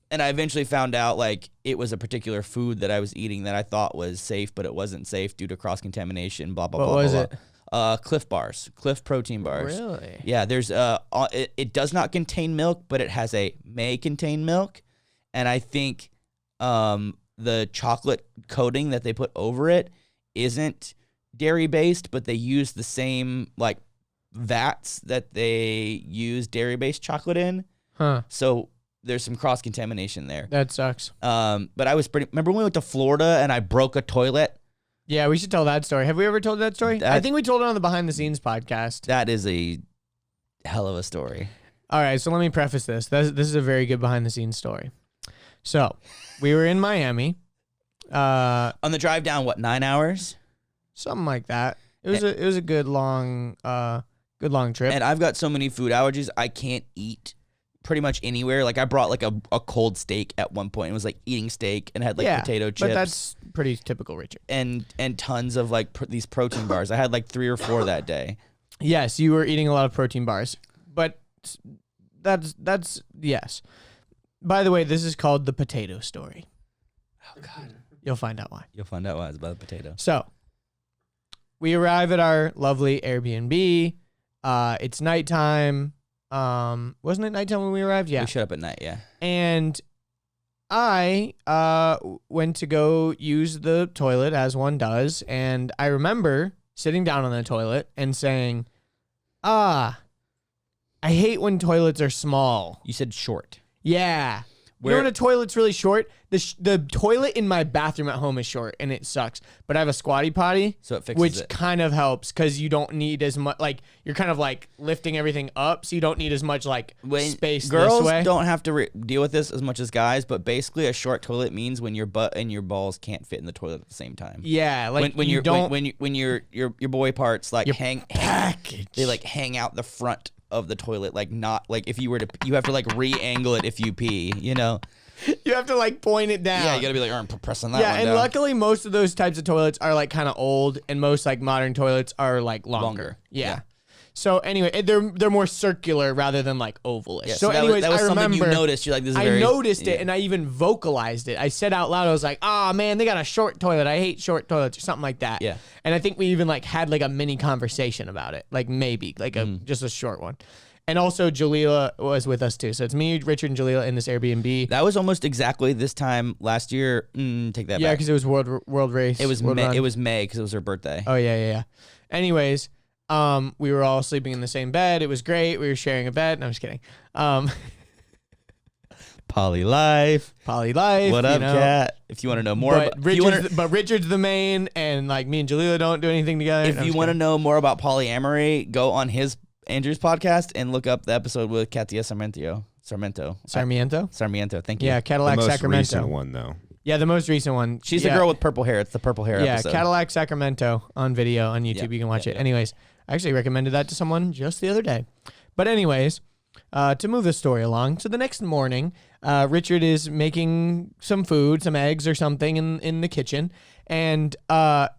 And I eventually found out it was a particular food that I was eating that I thought was safe, but it wasn't safe due to cross-contamination, blah, blah, blah. What was blah, it? Blah. Cliff Bars, Cliff protein bars. Really? Yeah, there's it does not contain milk, but it may contain milk. And I think the chocolate coating that they put over it isn't dairy-based, but they use the same vats that they use dairy-based chocolate in. Huh. So there's some cross contamination there. That sucks. But I was remember when we went to Florida and I broke a toilet? Yeah, we should tell that story. Have we ever told that story? I think we told it on the Behind the Scenes podcast. That is a hell of a story. All right, so let me preface this. This is a very good behind the scenes story. So, we were in Miami. On the drive down, what, 9 hours? Something like that. It was a good long trip. And I've got so many food allergies, I can't eat pretty much anywhere. Like I brought like a cold steak at one point. It was like eating steak and had like potato chips. But that's pretty typical, Richard. And tons of like these protein bars. I had like 3 or 4 that day. Yes, you were eating a lot of protein bars. But that's yes. By the way, this is called the potato story. Oh God. You'll find out why. You'll find out why it's about the potato. So, we arrive at our lovely Airbnb. It's nighttime. Wasn't it nighttime when we arrived? Yeah. We showed up at night, yeah. And I went to go use the toilet as one does, and I remember sitting down on the toilet and saying, I hate when toilets are small. You said short. Yeah. You know when a toilet's really short? The toilet in my bathroom at home is short, and it sucks. But I have a squatty potty, so it fixes which it. kind of helps because you don't need as much. Like you're kind of like lifting everything up, so you don't need as much like space. Girls this way. don't have to deal with this as much as guys, but basically a short toilet means when your butt and your balls can't fit in the toilet at the same time. Yeah, like when you don't when your boy parts like hang package. They like hang out the front of the toilet, like not like if you were to, you have to like re-angle it if you pee, you know. You have to like point it down. Yeah, you gotta be like, I'm pressing that one and down. luckily most of those types of toilets are like kind of old, and most like modern toilets are like longer. Yeah. So anyway, they're more circular rather than like ovalish. Yeah, so that anyways, was I something remember you noticed. You're like, this is I noticed it, and I even vocalized it. I said out loud, I was like, "Oh man, they got a short toilet. I hate short toilets," or something like that. Yeah. And I think we even like had like a mini conversation about it, like maybe like just a short one. And also, Jalila was with us too. So it's me, Richard, and Jalila in this Airbnb. That was almost exactly this time last year. Take that back. Yeah, because it was world race. It was World May. Run. It was May because it was her birthday. Oh yeah. Anyways, we were all sleeping in the same bed. It was great. We were sharing a bed. No, I'm just kidding. Poly life. What up, cat? If you want to know more, but Richard's the main, and like me and Jalila don't do anything together. If you want to know more about polyamory, go on Andrew's podcast and look up the episode with Katia Sarmiento. Thank you. Yeah, Cadillac the most Sacramento. recent one though. Yeah, the most recent one. She's the girl with purple hair. It's the purple hair episode. Yeah, Cadillac Sacramento on video on YouTube. Yep, You can watch it. yep. Anyways, I actually recommended that to someone just the other day. But anyways, to move the story along, so the next morning, Richard is making some food, some eggs or something in the kitchen, and I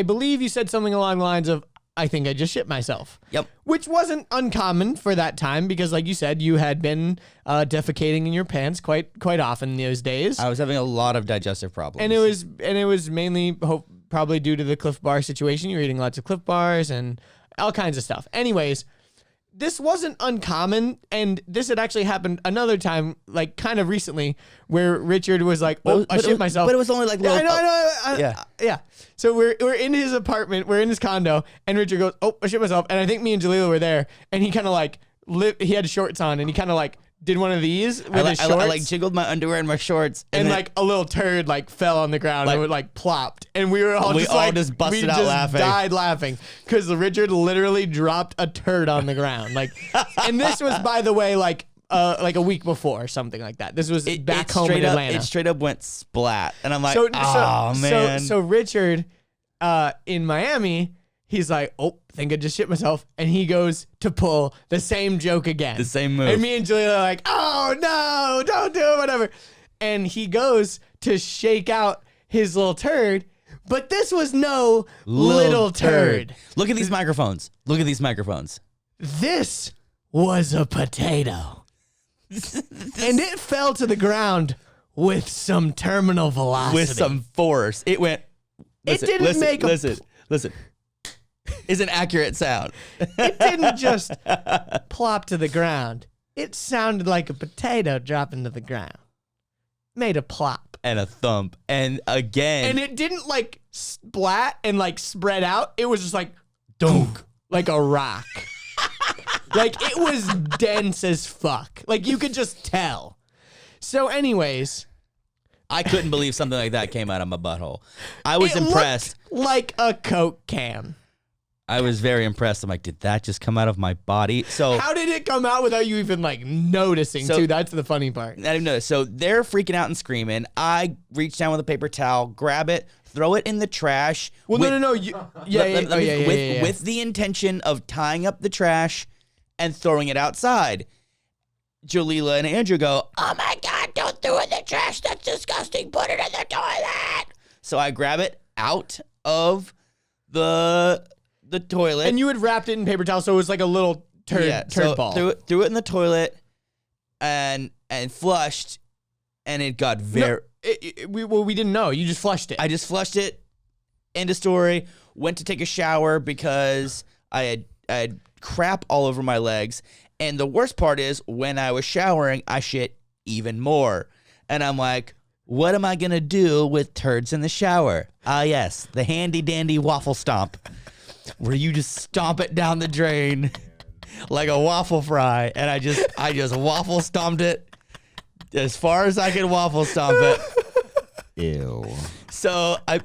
believe you said something along the lines of, I think I just shit myself. Yep. Which wasn't uncommon for that time because, like you said, you had been defecating in your pants quite often those days. I was having a lot of digestive problems. And it was mainly probably due to the Cliff Bar situation. You were eating lots of Cliff Bars and all kinds of stuff. Anyways, this wasn't uncommon, and this had actually happened another time, like kind of recently, where Richard was like, I shit myself. But it was only like little, I know. Yeah. So we're in his apartment, we're in his condo, and Richard goes, I shit myself. And I think me and Jalila were there, and he kind of like, he had shorts on, and he kind of like did one of these with his shorts. I like jiggled my underwear and my shorts. And like a little turd like fell on the ground and it like plopped. And we were all just busted out laughing. Died laughing because Richard literally dropped a turd on the ground. Like, and this was, by the way, like a week before or something like that. This was back home in Atlanta. It straight up went splat. And I'm like, man. So Richard in Miami, he's like, I think I just shit myself. And he goes to pull the same joke again. The same move. And me and Julia are like, oh no, don't do it, whatever. And he goes to shake out his little turd, but this was no little turd. Look at these microphones. This was a potato. And it fell to the ground with some terminal velocity. With some force. It went. Listen. Is an accurate sound. It didn't just plop to the ground. It sounded like a potato dropping to the ground. Made a plop. And a thump. And again. And it didn't like splat and like spread out. It was just like dunk. Like a rock. Like, it was dense as fuck. Like, you could just tell. So, anyways, I couldn't believe something like that came out of my butthole. I was impressed. Like a Coke can. I was very impressed. I'm like, did that just come out of my body? So how did it come out without you even like noticing too? That's the funny part. I didn't notice. So they're freaking out and screaming. I reach down with a paper towel, grab it, throw it in the trash. Well, no. With the intention of tying up the trash and throwing it outside. Jalila and Andrew go, oh my God, don't throw it in the trash. That's disgusting. Put it in the toilet. So I grab it out of the toilet. And you had wrapped it in paper towel, so it was like a little turd ball. Threw it in the toilet and flushed, and it got very... we didn't know. You just flushed it. I just flushed it. End of story. Went to take a shower because I had crap all over my legs. And the worst part is, when I was showering, I shit even more. And I'm like, what am I going to do with turds in the shower? Ah, yes, the handy-dandy waffle stomp, where you just stomp it down the drain like a waffle fry. And I just waffle stomped it as far as I could waffle stomp it. Ew. So I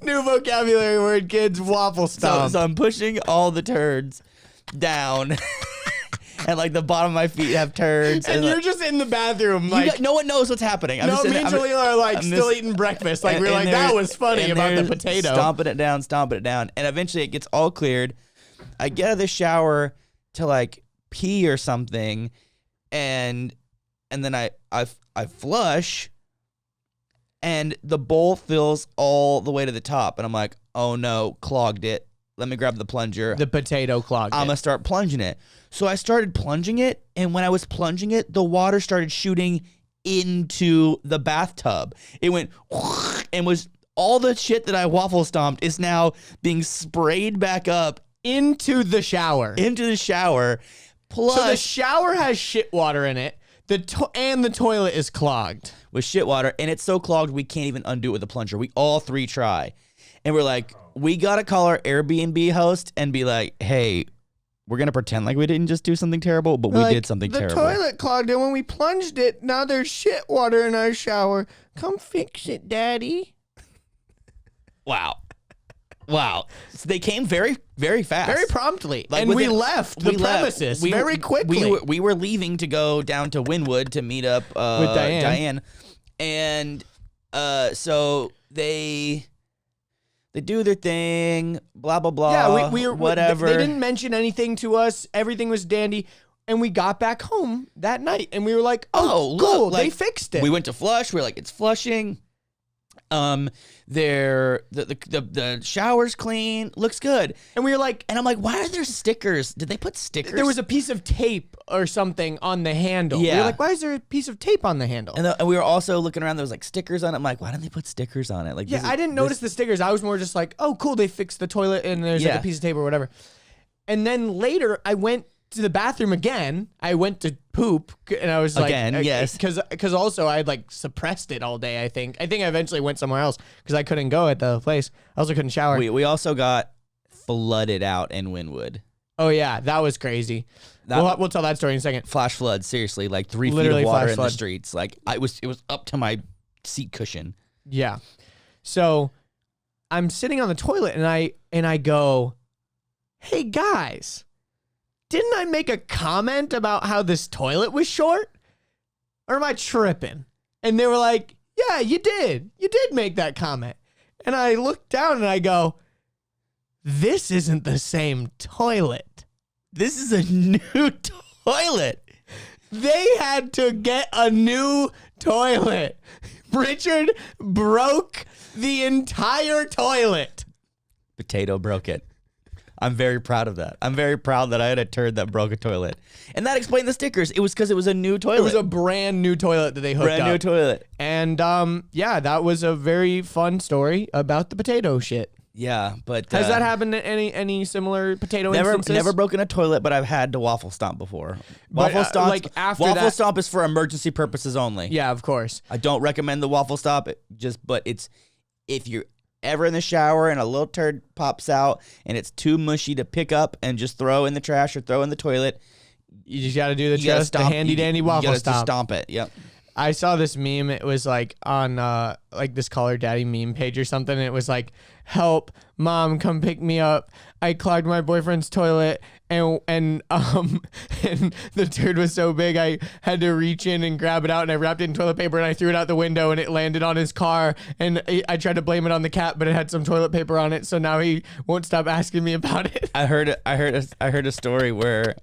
new vocabulary word, kids. Waffle stomp. So I'm pushing all the turds down. And like the bottom of my feet have turds. And you're just in the bathroom. Like, no one knows what's happening. Me and Jalila are like still eating breakfast. Like, we're like, that was funny about the potato. Stomping it down. And eventually it gets all cleared. I get out of the shower to like pee or something. And then I flush. And the bowl fills all the way to the top. And I'm like, oh no, clogged it. Let me grab the plunger. The potato clogged I'm going to start plunging it. So I started plunging it, and when I was plunging it, the water started shooting into the bathtub. It went and was all the shit that I waffle stomped is now being sprayed back up into the shower. Plus, so the shower has shit water in it. And the toilet is clogged with shit water, and it's so clogged we can't even undo it with a plunger. We all three try, and we're like, we gotta call our Airbnb host and be like, hey, we're going to pretend like we didn't just do something terrible, but we did something terrible. The toilet clogged, and when we plunged it, now there's shit water in our shower. Come fix it, Daddy. Wow. So they came very, very fast. Very promptly. Like, and we left the premises very quickly. We were leaving to go down to Wynwood to meet up with Diane. And so they do their thing, blah, blah, blah. Yeah, whatever. They didn't mention anything to us. Everything was dandy. And we got back home that night, and we were like, oh cool, look, they fixed it. We went to flush. We were like, it's flushing. The shower's clean, looks good. And we were like, and I'm like, why are there stickers? Did they put stickers? There was a piece of tape or something on the handle. Yeah. We were like, why is there a piece of tape on the handle? And we were also looking around, there was like stickers on it. I'm like, why didn't they put stickers on it? Like, I didn't notice the stickers. I was more just like, oh cool, they fixed the toilet and there's like a piece of tape or whatever. And then later I went to the bathroom again. I went to poop, and I was like, yes, because also I had like suppressed it all day. I think I eventually went somewhere else because I couldn't go at the place. I also couldn't shower. We also got flooded out in Wynwood. Oh yeah, that was crazy. We'll tell that story in a second. Flash flood, seriously, like 3 feet of water in the streets. Like it was up to my seat cushion. Yeah. So I'm sitting on the toilet, and I go, hey guys, didn't I make a comment about how this toilet was short? Or am I tripping? And they were like, yeah, you did. You did make that comment. And I looked down and I go, this isn't the same toilet. This is a new toilet. They had to get a new toilet. Richard broke the entire toilet. Potato broke it. I'm very proud of that. I'm very proud that I had a turd that broke a toilet. And that explained the stickers. It was because it was a new toilet. It was a brand new toilet that they hooked up. Brand new toilet. And that was a very fun story about the potato shit. Yeah, but has that happened to any similar potato instances? Never broken a toilet, but I've had to waffle stomp before. Waffle stomp is for emergency purposes only. Yeah, of course. I don't recommend the waffle stomp. But it's if you're ever in the shower and a little turd pops out and it's too mushy to pick up and just throw in the trash or throw in the toilet, You just got to do the You gotta just the stomp- handy you- dandy you waffle gotta just stomp. stomp it. Yep. I saw this meme. It was like on like this Call Her Daddy meme page or something. And it was like, "Help, mom, come pick me up. I clogged my boyfriend's toilet, and and the turd was so big I had to reach in and grab it out, and I wrapped it in toilet paper and I threw it out the window and it landed on his car. And I tried to blame it on the cat, but it had some toilet paper on it, so now he won't stop asking me about it." I heard a story where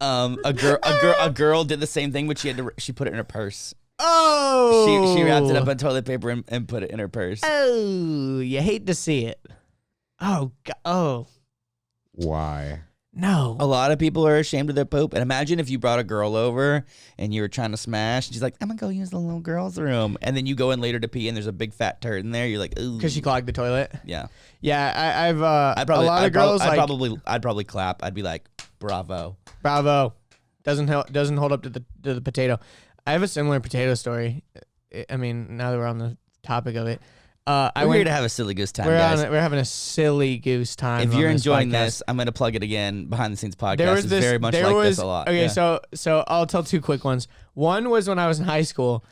a girl did the same thing, but she put it in her purse. Oh, She wrapped it up in toilet paper and put it in her purse. Oh, you hate to see it. Oh, God. Oh, Why? no. A lot of people are ashamed of their poop. And imagine if you brought a girl over and you were trying to smash. And she's like, "I'm going to go use the little girl's room." And then you go in later to pee and there's a big fat turd in there. You're like, ooh. Because she clogged the toilet. Yeah. Yeah, I've I'd probably, a lot of girls I'd like probably clap. I'd be like, bravo. bravo. Doesn't hold up to the potato. I have a similar potato story. I mean, now that we're on the topic of it, We're here to have a silly goose time, we're guys. we're having a silly goose time. If you're on enjoying podcast. this, I'm going to plug it again. Behind the scenes podcast There was is this, very much there like was, this a lot. Okay, Yeah. so I'll tell two quick ones. One was when I was in high school.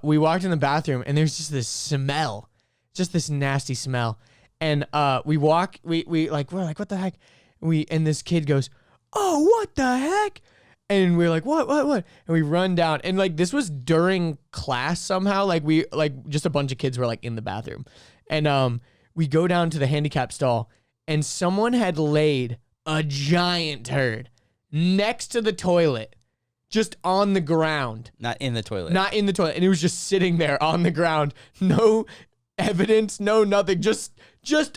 We walked in the bathroom and there's just this smell, just this nasty smell. And we're like, what the heck? And this kid goes, "Oh, what the heck?" And we're like, what? And we run down, and like this was during class somehow. Like just a bunch of kids were like in the bathroom, and we go down to the handicap stall, and someone had laid a giant turd next to the toilet, just on the ground, Not in the toilet. not in the toilet, and it was just sitting there on the ground, no evidence, no nothing, just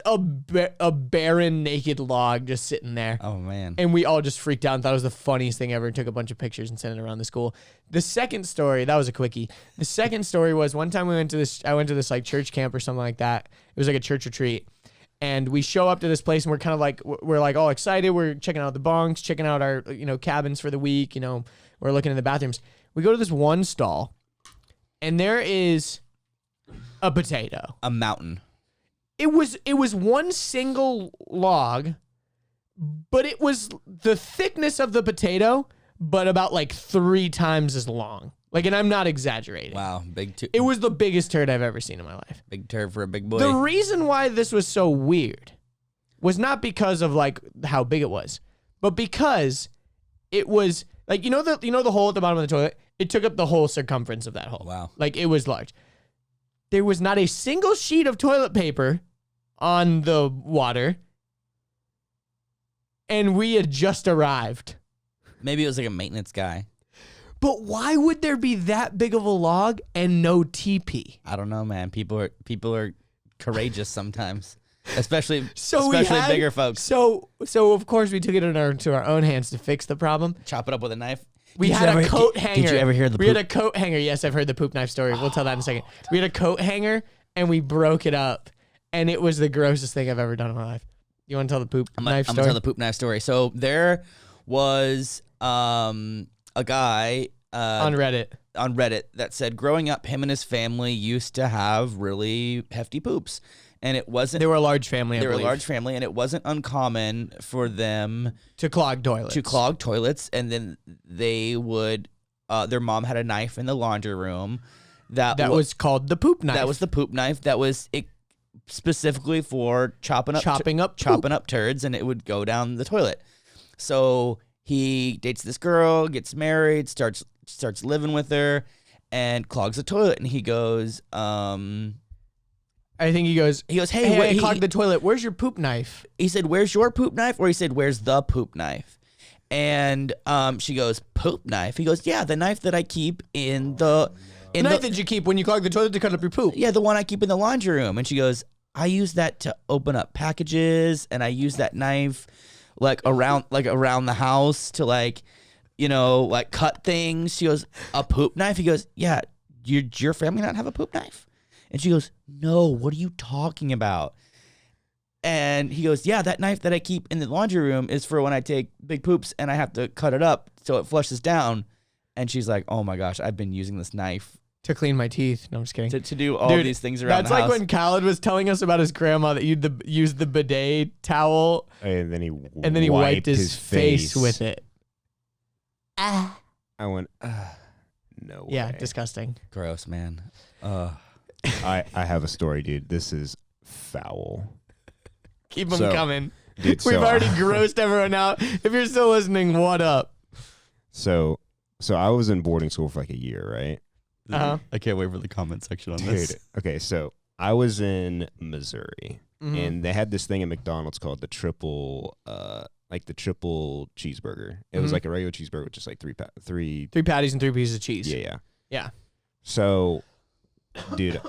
a barren naked log just sitting there. Oh, man. And we all just freaked out and thought it was the funniest thing ever. Took a bunch of pictures and sent it around the school. The second story, that was a quickie. The second story was one time I went to this like church camp or something like that. It was like a church retreat. And we show up to this place and we're kind of like, we're like all excited. We're checking out the bunks, checking out our, cabins for the week. We're looking in the bathrooms. We go to this one stall and there is a potato. A mountain. It was one single log, but it was the thickness of the potato, but about like 3 times as long. Like, and I'm not exaggerating. Wow. It was the biggest turd I've ever seen in my life. Big turd for a big boy. The reason why this was so weird was not because of like how big it was, but because it was like, the hole at the bottom of the toilet, it took up the whole circumference of that hole. Wow. Like, it was large. There was not a single sheet of toilet paper on the water, and we had just arrived. Maybe it was like a maintenance guy. But why would there be that big of a log and no TP? I don't know, man. People are courageous sometimes, especially had- bigger folks. So of course we took it into our own hands to fix the problem. Chop it up with a knife. We had a coat hanger. Did you ever hear the? We had a coat hanger. Yes, I've heard the poop knife story. We'll tell that in a second. We had a coat hanger and we broke it up, and it was the grossest thing I've ever done in my life. You want to tell the poop knife story? I'm gonna tell the poop knife story. So there was a guy on Reddit that said growing up, him and his family used to have really hefty poops, and it wasn't. They were a large family. They were a large family, and it wasn't uncommon for them to clog toilets. And then they would. Their mom had a knife in the laundry room that was called the poop knife. That was the poop knife. That was specifically for chopping up turds, and it would go down the toilet. So he dates this girl, gets married, starts living with her, and clogs the toilet. And he goes, I think he goes, hey, I clogged the toilet. Where's your poop knife? He said, where's your poop knife? Or he said, where's the poop knife? And she goes, poop knife? He goes, yeah, the knife that I keep in the... The knife that you keep when you clog the toilet to cut up your poop. Yeah, the one I keep in the laundry room. And she goes, I use that to open up packages, and I use that knife around the house to cut things. She goes, a poop knife? He goes, yeah, your family not have a poop knife? And she goes, no, what are you talking about? And he goes, yeah, that knife that I keep in the laundry room is for when I take big poops and I have to cut it up so it flushes down. And she's like, oh my gosh, I've been using this knife To clean my teeth. No, I'm just kidding. to do all Dude, these things around That's the like house. when Khaled was telling us about his grandma that you'd use the bidet towel And then he wiped his face with it. I went, no way. Yeah, disgusting. Gross, man. I have a story, dude. This is foul. Keep them So, coming. Dude, We've so, already grossed everyone out. If you're still listening, what up? So I was in boarding school for like a year, right? Uh-huh. I can't wait for the comment section on Dude, this. okay, so I was in Missouri, Mhm. and they had this thing at McDonald's called the triple cheeseburger. It was Mhm. like a regular cheeseburger with just like three. 3 patties and 3 pieces of cheese. Yeah. Yeah. So, dude,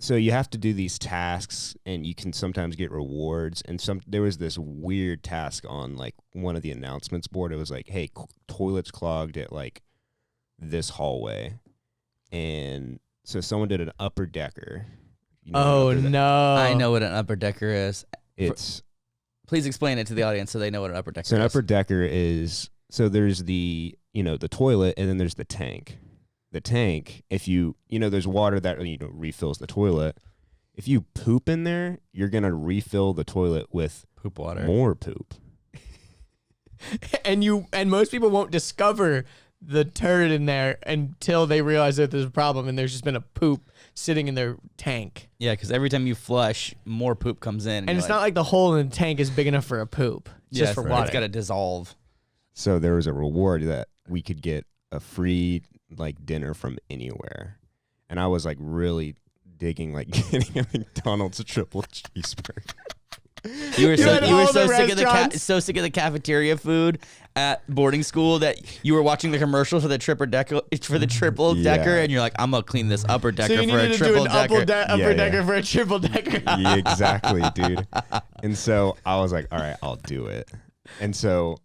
so you have to do these tasks, and you can sometimes get rewards. And there was this weird task on like one of the announcements board. It was like, hey, toilets clogged at like this hallway, and so someone did an upper decker. You know Oh what an upper no! I know what an upper decker is. It's Please explain it to the audience so they know what an upper decker so an is. upper decker is there's the the toilet, and then there's the tank. The tank, if there's water that refills the toilet. If you poop in there, you're gonna refill the toilet with Poop water. more poop. and most people won't discover the turd in there until they realize that there's a problem and there's just been a poop sitting in their tank. Yeah, because every time you flush, more poop comes in. And it's not like the hole in the tank is big enough for a poop. It's just for water. It's got to dissolve. So there was a reward that we could get a free like dinner from anywhere, and I was like really digging like getting a McDonald's triple cheeseburger. You were so had you were all so the sick of restaurants. so sick of the cafeteria food at boarding school that you were watching the commercial for the triple decker Yeah. and you're like, I'm gonna clean this upper decker So you for a needed to do triple an decker. upper Yeah, decker yeah. for a triple decker. Yeah, exactly, dude. And so I was like, all right, I'll do it. And so,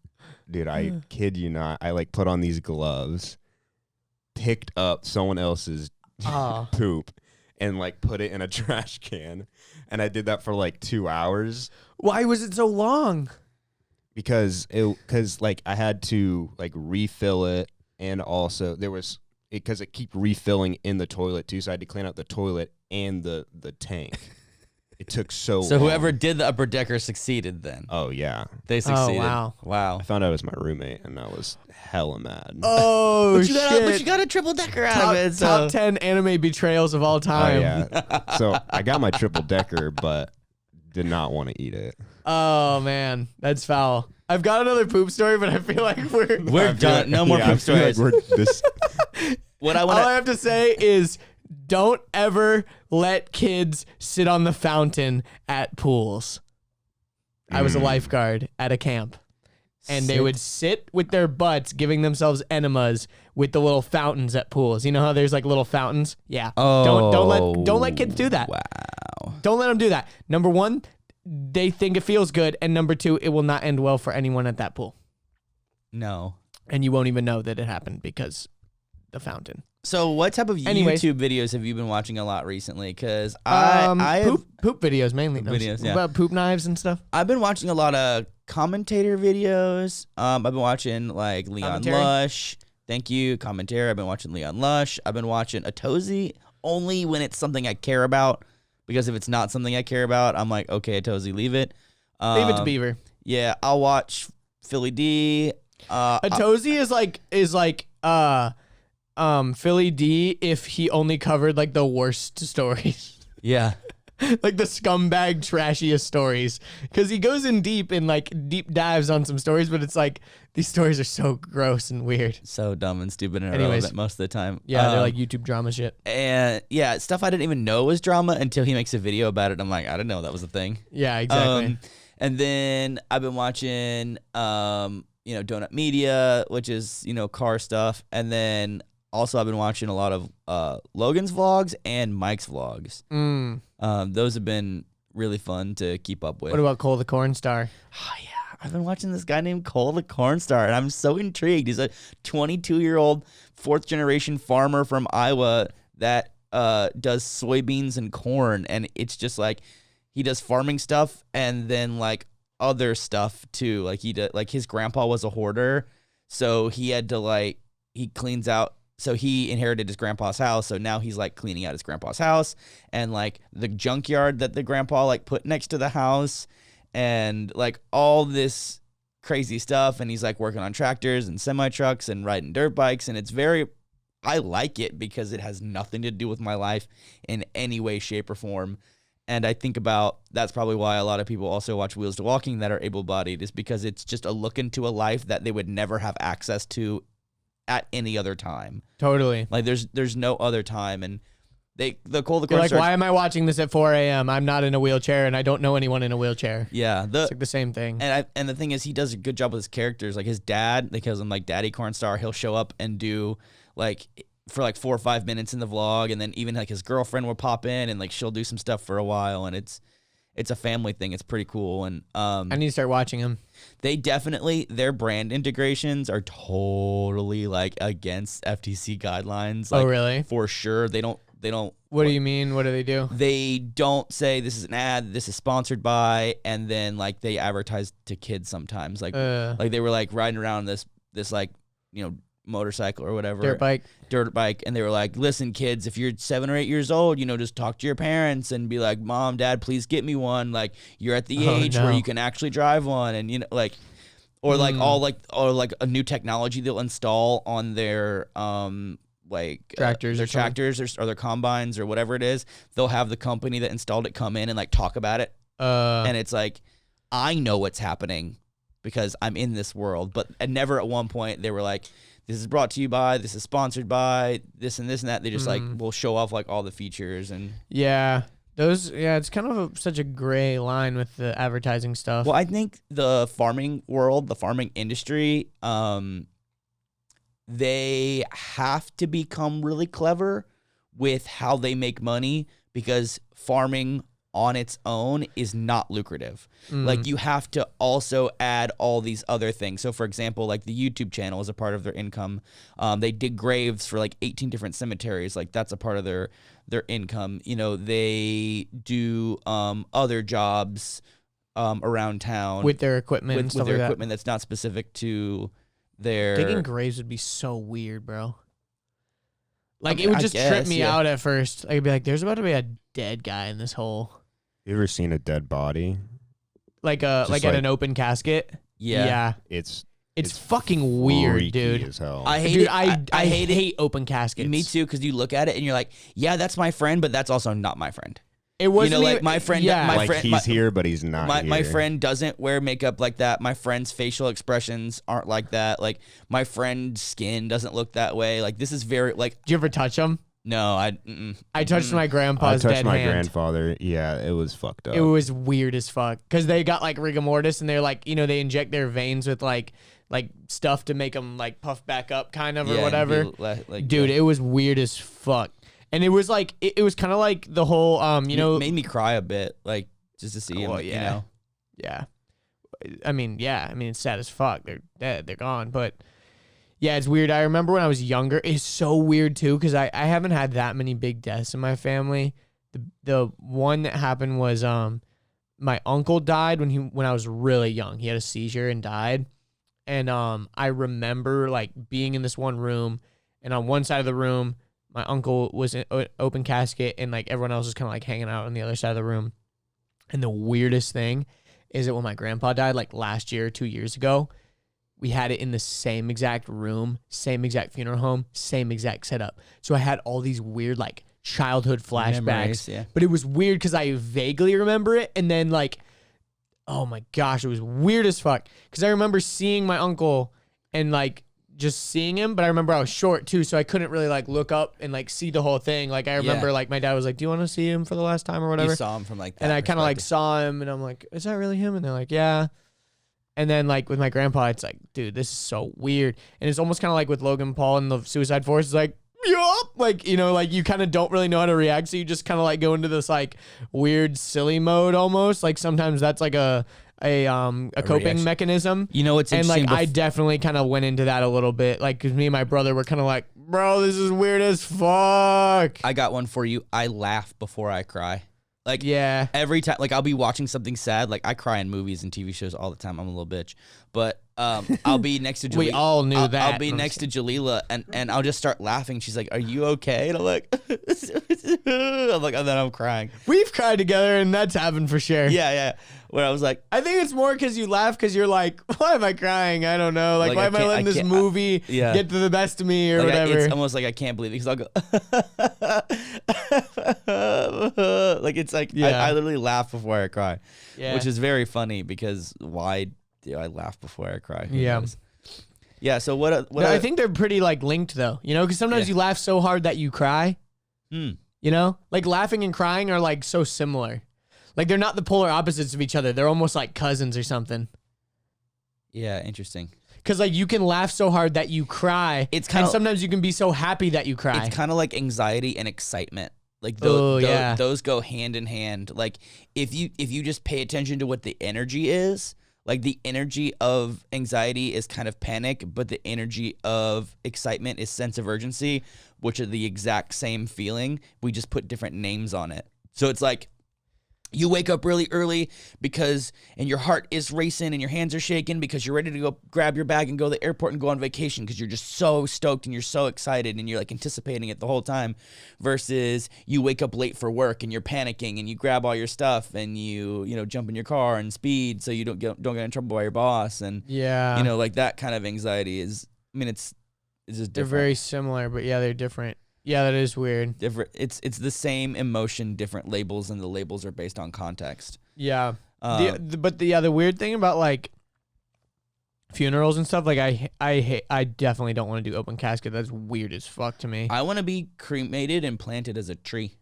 dude, I kid you not, I like put on these gloves, picked up someone else's Oh. poop, and like put it in a trash can. And I did that for like 2 hours Why was it so long? because like I had to like refill it, and also there was because it kept refilling in the toilet too, so I had to clean out the toilet and the tank. It took so So long. whoever did the upper decker succeeded then. Oh yeah, They succeeded. wow. Wow. I found out it was my roommate, and I was hella mad. Oh, But shit. you got a triple decker out top, of it. So. top 10 anime betrayals of all Oh, time. yeah. So I got my triple decker, but did not want to eat it. Oh, man. That's foul. I've got another poop story, but I feel like we're We're done. No more Yeah, I poop feel like stories. we're this. What I all want I to have to say is don't ever let kids sit on the fountain at pools. I was a lifeguard at a camp, and they would sit with their butts giving themselves enemas with the little fountains at pools. You know how there's like little fountains? Yeah. Don't let kids do that. Wow. Don't let them do that. Number one, they think it feels good, and number two, it will not end well for anyone at that pool. No. And you won't even know that it happened because the fountain. So what type of Anyways. YouTube videos have you been watching a lot recently? Because I have, poop videos mainly. Poop videos, What yeah. about poop knives and stuff? I've been watching a lot of commentator videos. I've been watching like Leon Commentary? Lush. Thank you, commentary. I've been watching Leon Lush. I've been watching Atozy only when it's something I care about. Because if it's not something I care about, I'm like, okay, Atozy, leave it. Leave it to Beaver. Yeah, I'll watch Philly D. Atozy is like Philly D if he only covered like the worst stories. Yeah. Like the scumbag trashiest stories, because he goes in deep dives on some stories, but it's like these stories are so gross and weird. So dumb and stupid and Anyways. irrelevant most of the time. Yeah, they're like YouTube drama shit. And yeah, stuff I didn't even know was drama until he makes a video about it. I'm like, I didn't know that was a thing. Yeah, exactly. And then I've been watching, Donut Media, which is, car stuff. And then also I've been watching a lot of Logan's vlogs and Mike's vlogs. Those have been really fun to keep up with. What about Cole the Corn Star? Oh, yeah. I've been watching this guy named Cole the Corn Star, and I'm so intrigued. He's a 22-year-old fourth-generation farmer from Iowa that does soybeans and corn, and it's just like he does farming stuff and then like other stuff too. Like his grandpa was a hoarder, so he had to he cleans out so he inherited his grandpa's house, so now he's like cleaning out his grandpa's house and like the junkyard that the grandpa like put next to the house and like all this crazy stuff, and he's like working on tractors and semi trucks and riding dirt bikes, and I like it because it has nothing to do with my life in any way, shape, or form. And I think about that's probably why a lot of people also watch Wheels to Walking that are able-bodied, is because it's just a look into a life that they would never have access to at any other time. Totally. Like there's no other time, and the You're like, why am I watching this at 4 a.m.? I'm not in a wheelchair, and I don't know anyone in a wheelchair. Yeah, It's like the same thing. and the thing is, he does a good job with his characters. Like his dad, they call him like Daddy Cornstar. He'll show up and do like for like 4 or 5 minutes in the vlog, and then even like his girlfriend will pop in and like she'll do some stuff for a while, and it's a family thing. It's pretty cool, and I need to start watching him. they definitely, their brand integrations are totally like against FTC guidelines. Like, Oh, really? For sure, they don't. What do you mean? What do they do? They don't say this is an ad, this is sponsored by, and then like they advertise to kids sometimes. Like they were like riding around this like, you know, motorcycle or whatever. Dirt bike. And they were like, listen, kids, if you're 7 or 8 years old, you know, just talk to your parents and be like, Mom, Dad, please get me one. Like you're at the age where you can actually drive one. And, you know, like, or like or like a new technology they'll install on their, tractors, their tractors or their combines or whatever it is. They'll have the company that installed it come in and like talk about it. And it's like, I know what's happening because I'm in this world, but never at one point they were like, this is brought to you by, this is sponsored by this and that. They just like will show off like all the features and it's kind of such a gray line with the advertising stuff. Well, I think the farming world, the farming industry, they have to become really clever with how they make money because farming on its own is not lucrative. Like you have to also add all these other things. So for example, like the YouTube channel is a part of their income. They dig graves for like 18 different cemeteries. Like that's a part of their income. You know, they do other jobs around town with their equipment and stuff with their like equipment that's not specific to their digging graves would be so weird, bro. Like it would just trip me out at first. I'd be like, there's about to be a dead guy in this hole. You ever seen a dead body? Like at an open casket? Yeah. It's fucking weird, freaky dude. as hell. I hate Dude, it. I hate open caskets. Me too, because you look at it and you're like, yeah, that's my friend, but that's also not my friend. It wasn't, you know, like my friend. Yeah. My like friend, he's here, but he's not here. My friend doesn't wear makeup like that. My friend's facial expressions aren't like that. Like my friend's skin doesn't look that way. Like this is very like. Did you ever touch him? No, I touched my grandpa's dead hand. I touched my grandfather. Yeah, it was fucked up. It was weird as fuck because they got like rigor mortis and they're like, you know, they inject their veins with like stuff to make them like puff back up kind of or whatever. Dude, it was weird as fuck. And it was like, it was kind of like the whole, you know. It made me cry a bit, like just to see him, you know. Yeah. I mean, it's sad as fuck. They're dead. They're gone. But yeah, it's weird. I remember when I was younger, it's so weird too because I haven't had that many big deaths in my family. The one that happened was my uncle died when I was really young. He had a seizure and died. And I remember like being in this one room, and on one side of the room, my uncle was in an open casket, and like everyone else was kind of like hanging out on the other side of the room. And the weirdest thing is that when my grandpa died, like last year, 2 years ago, we had it in the same exact room, same exact funeral home, same exact setup. So I had all these weird like childhood flashbacks. Memories, yeah. But it was weird because I vaguely remember it, and then like, oh my gosh, it was weird as fuck. Because I remember seeing my uncle and like just seeing him, but I remember I was short too, so I couldn't really like look up and like see the whole thing. Like I remember like my dad was like, do you want to see him for the last time or whatever? You saw him from like that and I kind of like saw him, and I'm like, is that really him? And they're like, yeah. And then like with my grandpa, it's like, dude, this is so weird. And it's almost kind of like with Logan Paul and the Suicide Force. It's like, yup, like, you know, like you kind of don't really know how to react, so you just kind of like go into this like weird silly mode almost. Like sometimes that's like a coping reaction mechanism. You know, it's and interesting. Like I definitely kind of went into that a little bit, like because me and my brother were kind of like, bro, this is weird as fuck. I got one for you. I laugh before I cry. Like, yeah, every time, like I'll be watching something sad. Like I cry in movies and TV shows all the time. I'm a little bitch, but I'll be next to Jalila. We all knew that. I'll be next to Jalila, and I'll just start laughing. She's like, "Are you okay?" And I'm like, and then I'm crying. We've cried together, and that's happened for sure. Yeah. Where I was like, I think it's more because you laugh because you're like, why am I crying? I don't know. Like why am I letting this movie get to the best of me or like whatever? it's almost like I can't believe it because I'll go, like it's like I literally laugh before I cry, which is very funny because why do I laugh before I cry? Who knows? Yeah. So what? I think they're pretty like linked though, you know, because sometimes you laugh so hard that you cry. You know, like laughing and crying are like so similar. Like they're not the polar opposites of each other. They're almost like cousins or something. Yeah, interesting. Because like you can laugh so hard that you cry. It's kind of sometimes you can be so happy that you cry. It's kind of like anxiety and excitement. Like those go hand in hand. Like if you just pay attention to what the energy is, like the energy of anxiety is kind of panic, but the energy of excitement is sense of urgency, which are the exact same feeling. We just put different names on it. So it's like you wake up really early and your heart is racing and your hands are shaking because you're ready to go grab your bag and go to the airport and go on vacation because you're just so stoked and you're so excited and you're like anticipating it the whole time, versus you wake up late for work and you're panicking and you grab all your stuff and you jump in your car and speed so you don't get in trouble by your boss, and like that kind of anxiety is, I mean, it's just different. They're very similar, but they're different. Yeah, that is weird. Different. It's the same emotion, different labels, and the labels are based on context. Yeah. The weird thing about like funerals and stuff, like I definitely don't want to do open casket. That's weird as fuck to me. I want to be cremated and planted as a tree.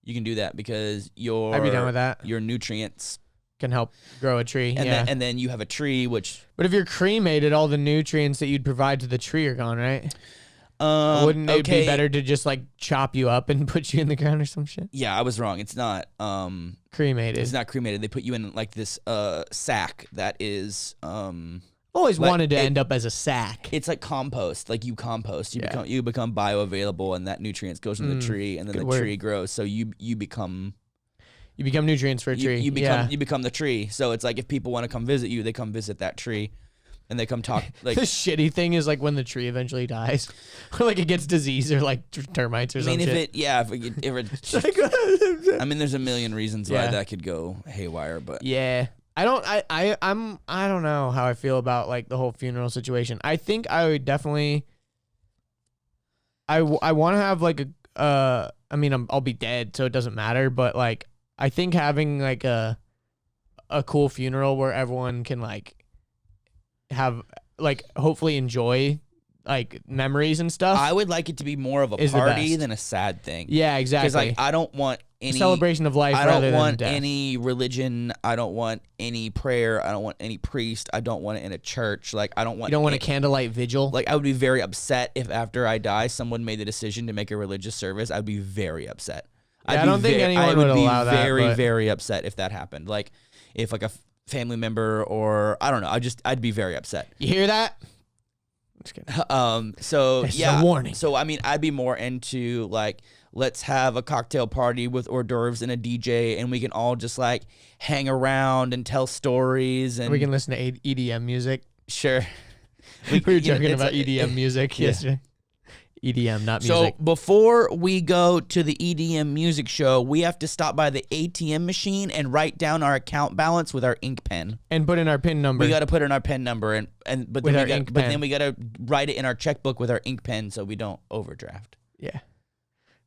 You can do that because I'd be down with that. Your nutrients can help grow a tree. And then you have a tree, which. But if you're cremated, all the nutrients that you'd provide to the tree are gone, right? Wouldn't it be better to just like chop you up and put you in the ground or some shit? Yeah, I was wrong. It's not cremated. It's not cremated. They put you in like this sack that is always wanted to end up as a sack. It's like compost. Like you compost. You become bioavailable, and that nutrients goes in the tree, and then the tree grows. So you become nutrients for a tree. You become the tree. So it's like if people want to come visit you, they come visit that tree. And they come talk. Like the shitty thing is like when the tree eventually dies, or like it gets disease or like termites or something. I mean, there's a million reasons why that could go haywire, but I don't know how I feel about like the whole funeral situation. I think I would definitely. I want to have like I mean, I'll be dead, so it doesn't matter. But like, I think having like a cool funeral where everyone can like have like hopefully enjoy like memories and stuff. I would like it to be more of a party than a sad thing. Yeah, exactly. Because like I don't want any celebration of life. I rather don't than want death. any religion. I don't want any prayer. I don't want any priest. I don't want it in a church. Like I don't want. You don't want a candlelight vigil. Like I would be very upset if after I die, someone made the decision to make a religious service. I'd be very upset. Yeah, I don't think anyone would allow that. Very, very upset if that happened. Like if like a family member or I don't know. I'd be very upset. You hear that? Just kidding. So this yeah. is a warning. So I mean, I'd be more into like let's have a cocktail party with hors d'oeuvres and a DJ, and we can all just like hang around and tell stories, and we can listen to EDM music. Sure. We were joking about EDM music yesterday. EDM, not music. So before we go to the EDM music show, we have to stop by the ATM machine and write down our account balance with our ink pen. And put in our PIN number. We got to put in our PIN number, but then we got to write it in our checkbook with our ink pen so we don't overdraft. Yeah.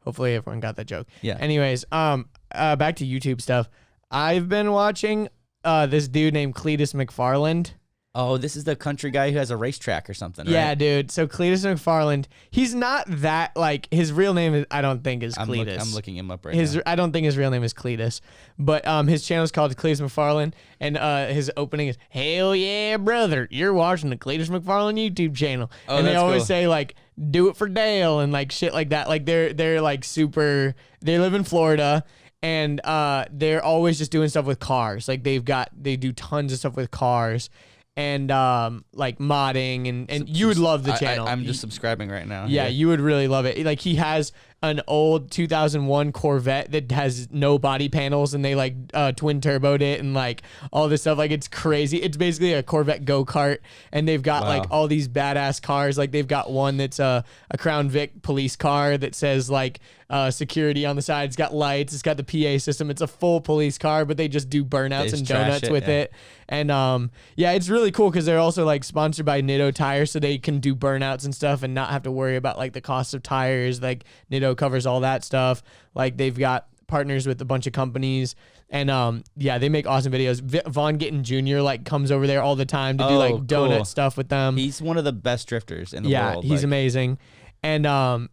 Hopefully everyone got that joke. Yeah. Anyways, back to YouTube stuff. I've been watching this dude named Cleetus Mcfarland. Oh, this is the country guy who has a racetrack or something, right? Yeah, dude. So Cleetus Mcfarland, he's not that, like, his real name is, I don't think is Cleetus. I'm looking him up right now. I don't think his real name is Cleetus, but his channel is called Cleetus Mcfarland, and his opening is, hell yeah, brother, you're watching the Cleetus Mcfarland YouTube channel. Oh, and they always cool. say, like, do it for Dale, and, like, shit like that. Like, they're like, super, they live in Florida, and they're always just doing stuff with cars. Like, they do tons of stuff with cars. And like modding and you would love the channel. I'm just subscribing right now. Yeah, you would really love it. Like he has an old 2001 Corvette that has no body panels, and they like twin turboed it and like all this stuff. Like it's crazy. It's basically a Corvette go-kart, and they've got like all these badass cars. Like they've got one that's a Crown Vic police car that says like security on the side. It's got lights. It's got the PA system. It's a full police car, but they just do burnouts and donuts with it. And yeah, it's really cool because they're also like sponsored by Nitto tires, so they can do burnouts and stuff and not have to worry about like the cost of tires. Like Nitto covers all that stuff. Like they've got partners with a bunch of companies, and yeah, they make awesome videos. Vaughn Gittin Jr. like comes over there all the time to do like donut stuff with them. He's one of the best drifters in the world. Yeah, he's amazing. And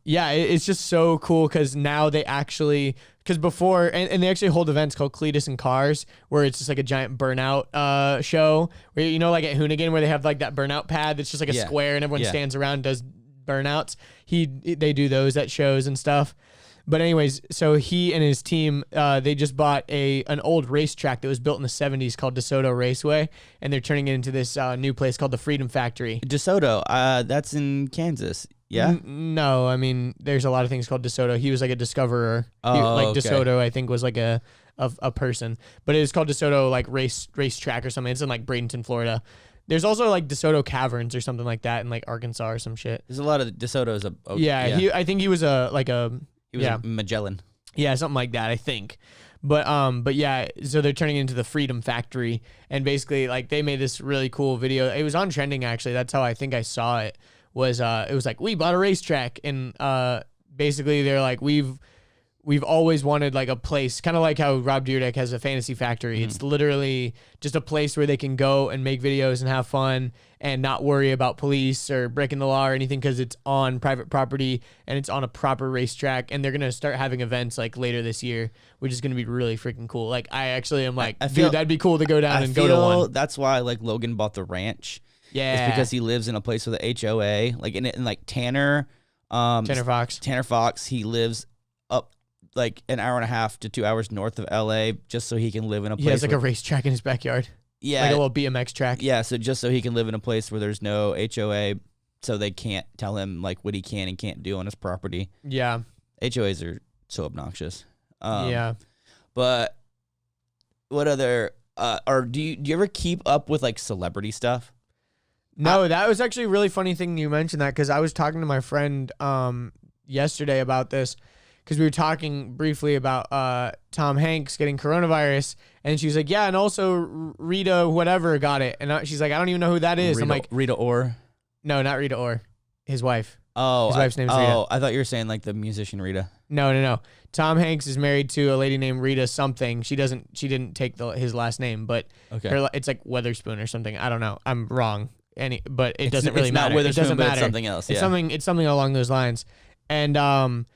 yeah, it's just so cool because now they actually, because before, and they actually hold events called Cleetus and Cars, where it's just like a giant burnout show, where, you know, like at Hoonigan, where they have like that burnout pad that's just like a square and everyone stands around and does burnouts. They do those at shows and stuff. But anyways, so he and his team, they just bought an old racetrack that was built in the 70s called DeSoto Raceway, and they're turning it into this new place called the Freedom Factory. DeSoto, that's in Kansas. Yeah. No, I mean, there's a lot of things called DeSoto. He was like a discoverer. DeSoto, I think, was like a person, but it was called DeSoto like racetrack or something. It's in like Bradenton, Florida. There's also like DeSoto Caverns or something like that in like Arkansas or some shit. There's a lot of DeSotos. I think he was he was a Magellan. Yeah, something like that, I think. But yeah, so they're turning it into the Freedom Factory, and basically like they made this really cool video. It was on trending actually. That's how I think I saw it. It was like, we bought a racetrack, and basically they're like, we've always wanted like a place, kind of like how Rob Dyrdek has a fantasy factory. It's literally just a place where they can go and make videos and have fun and not worry about police or breaking the law or anything, because it's on private property and it's on a proper racetrack. And they're going to start having events like later this year, which is going to be really freaking cool. Like I actually am like, dude, that'd be cool to go down and go to one. That's why like Logan bought the ranch. Yeah. It's because he lives in a place with a HOA, like in like Tanner Fox. He lives up like an hour and a half to 2 hours north of LA, just so he can live in a place. He has like a racetrack in his backyard. Yeah. Like a little BMX track. Yeah. So just so he can live in a place where there's no HOA, so they can't tell him like what he can and can't do on his property. Yeah. HOAs are so obnoxious. Yeah. But what other, or do you ever keep up with like celebrity stuff? No, that was actually a really funny thing you mentioned that, because I was talking to my friend yesterday about this, because we were talking briefly about Tom Hanks getting coronavirus, and she was like, yeah, and also Rita whatever got it, and she's like, I don't even know who that is. I'm like, Rita Ora? No, not Rita Ora, his wife. Oh, his wife's name is Rita. Oh, I thought you were saying like the musician Rita. No. Tom Hanks is married to a lady named Rita something. She didn't take his last name, but it's like Weatherspoon or something. I don't know. I'm wrong. But it doesn't really matter. It doesn't matter. It's something else. Yeah. It's something along those lines. And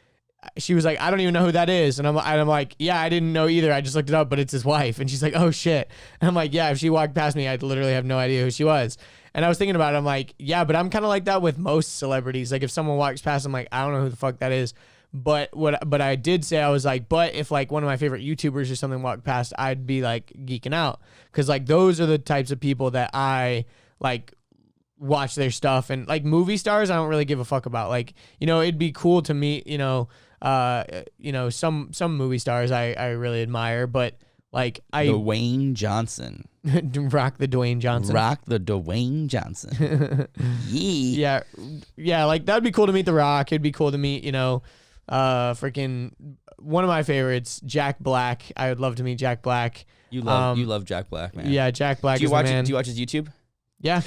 she was like, I don't even know who that is. And I'm like, yeah, I didn't know either. I just looked it up, but it's his wife. And she's like, oh shit. And I'm like, yeah, if she walked past me, I'd literally have no idea who she was. And I was thinking about it. I'm like, yeah, but I'm kind of like that with most celebrities. Like if someone walks past, I'm like, I don't know who the fuck that is. But I did say, I was like, but if like one of my favorite YouTubers or something walked past, I'd be like geeking out. Cause like those are the types of people that I like watch their stuff. And like movie stars, I don't really give a fuck about. Like, you know, it'd be cool to meet, some movie stars I really admire, but like Dwayne Johnson. Rock the Dwayne Johnson. Rock the Dwayne Johnson. Yeah. Yeah, like that'd be cool to meet The Rock. It'd be cool to meet, freaking one of my favorites, Jack Black. I would love to meet Jack Black. You love Jack Black, man. Yeah, Jack Black is the man. Do you watch his YouTube? Yeah.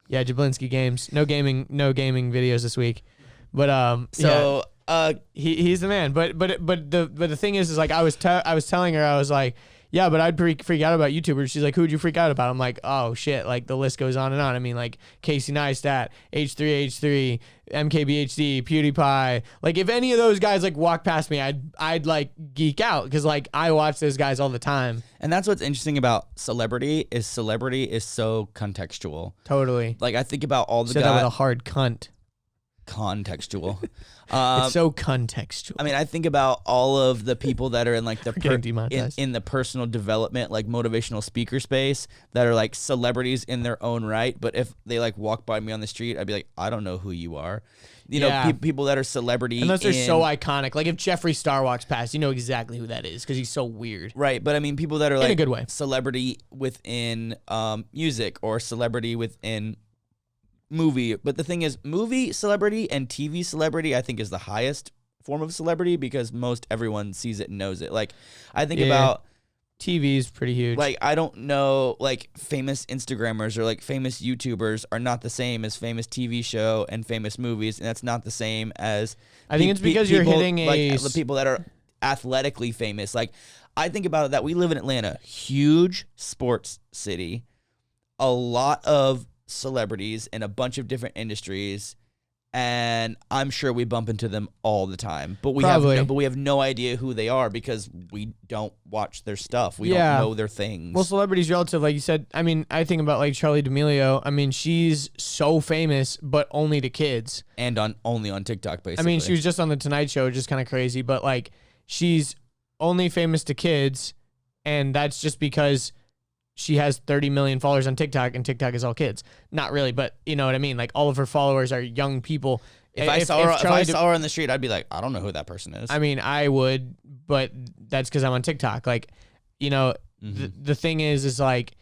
Yeah, Jablinski Games. No gaming videos this week. But he's the man. But the thing is like I was telling her, I was like, yeah, but I'd freak out about YouTubers. She's like, who'd you freak out about? I'm like, oh shit, like the list goes on and on. I mean, like Casey Neistat, H3H3, MKBHD, PewDiePie. Like if any of those guys like walk past me, I'd like geek out, because like I watch those guys all the time. And that's what's interesting about celebrity is so contextual. Totally. Like I think about all the guys. Said that with a hard cunt. contextual. It's so contextual. I mean, I think about all of the people that are in like the Getting demonetized. in the personal development, like motivational speaker space, that are like celebrities in their own right. But if they like walk by me on the street, I'd be like, I don't know who you are. You know, people that are celebrity. Unless they're so iconic. Like if Jeffree Star walks past, you know exactly who that is because he's so weird. Right, but I mean, people that are like in a good way. Celebrity within music or celebrity within movie. But the thing is, movie celebrity and TV celebrity, I think, is the highest form of celebrity because most everyone sees it and knows it. Like, I think about TV is pretty huge. Like, I don't know, like, famous Instagrammers or, like, famous YouTubers are not the same as famous TV show and famous movies, and that's not the same as... I think it's because you're hitting like, the people that are athletically famous. Like, I think about it that we live in Atlanta, huge sports city, a lot of celebrities in a bunch of different industries, and I'm sure we bump into them all the time. But we have no idea who they are because we don't watch their stuff. We don't know their things. Well, celebrities relative, like you said. I mean, I think about like Charli D'Amelio. I mean, she's so famous, but only to kids. And only on TikTok, basically. I mean, she was just on the Tonight Show, which is kind of crazy. But like, she's only famous to kids, and that's just because she has 30 million followers on TikTok, and TikTok is all kids. Not really, but you know what I mean? Like, all of her followers are young people. If I saw her on the street, I'd be like, I don't know who that person is. I mean, I would, but that's because I'm on TikTok. Like, you know, the thing is like,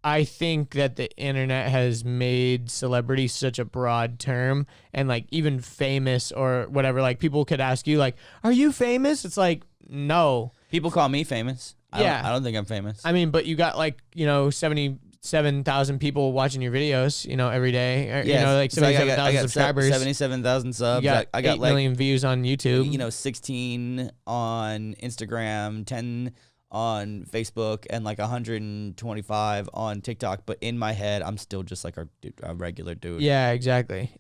I think that the internet has made celebrity such a broad term, and like even famous or whatever, like people could ask you like, are you famous? It's like, no. People call me famous. I don't think I'm famous. I mean, but you got like, you know, 77,000 people watching your videos, you know, every day. Or, you know, like 77,000 subscribers. 77,000 subs. You got I got 8 million views on YouTube. You know, 16 on Instagram, 10 on Facebook, and like 125 on TikTok. But in my head, I'm still just like a regular dude. Yeah, exactly.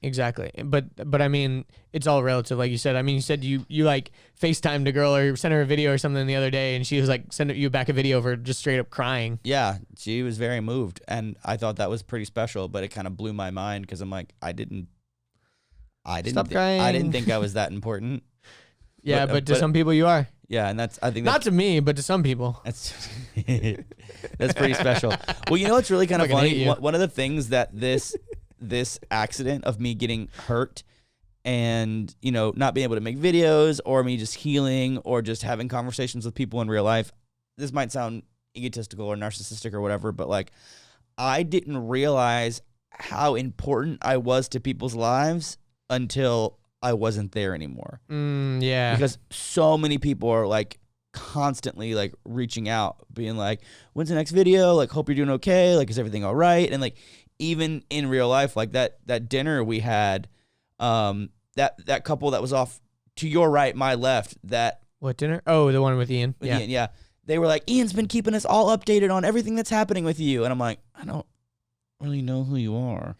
But I mean, it's all relative, like you said. I mean, you said you like FaceTimed a girl or sent her a video or something the other day, and she was like sending you back a video of her just straight up crying. Yeah, she was very moved, and I thought that was pretty special. But it kind of blew my mind because I'm like, I didn't Stop crying. I didn't think I was that important. Yeah, but to some people you are. Yeah, and I think not to me, but to some people. That's pretty special. Well, you know what's really kind of funny? One of the things that this accident of me getting hurt and, you know, not being able to make videos or me just healing or just having conversations with people in real life, this might sound egotistical or narcissistic or whatever, but like, I didn't realize how important I was to people's lives until I wasn't there anymore. Yeah. Because so many people are like constantly like reaching out, being like, when's the next video? Like, hope you're doing okay. Like, is everything all right? And like, even in real life, like that dinner we had, that couple that was off to your right, my left, what dinner? Oh, the one with Ian. Ian, yeah. They were like, Ian's been keeping us all updated on everything that's happening with you. And I'm like, I don't really know who you are.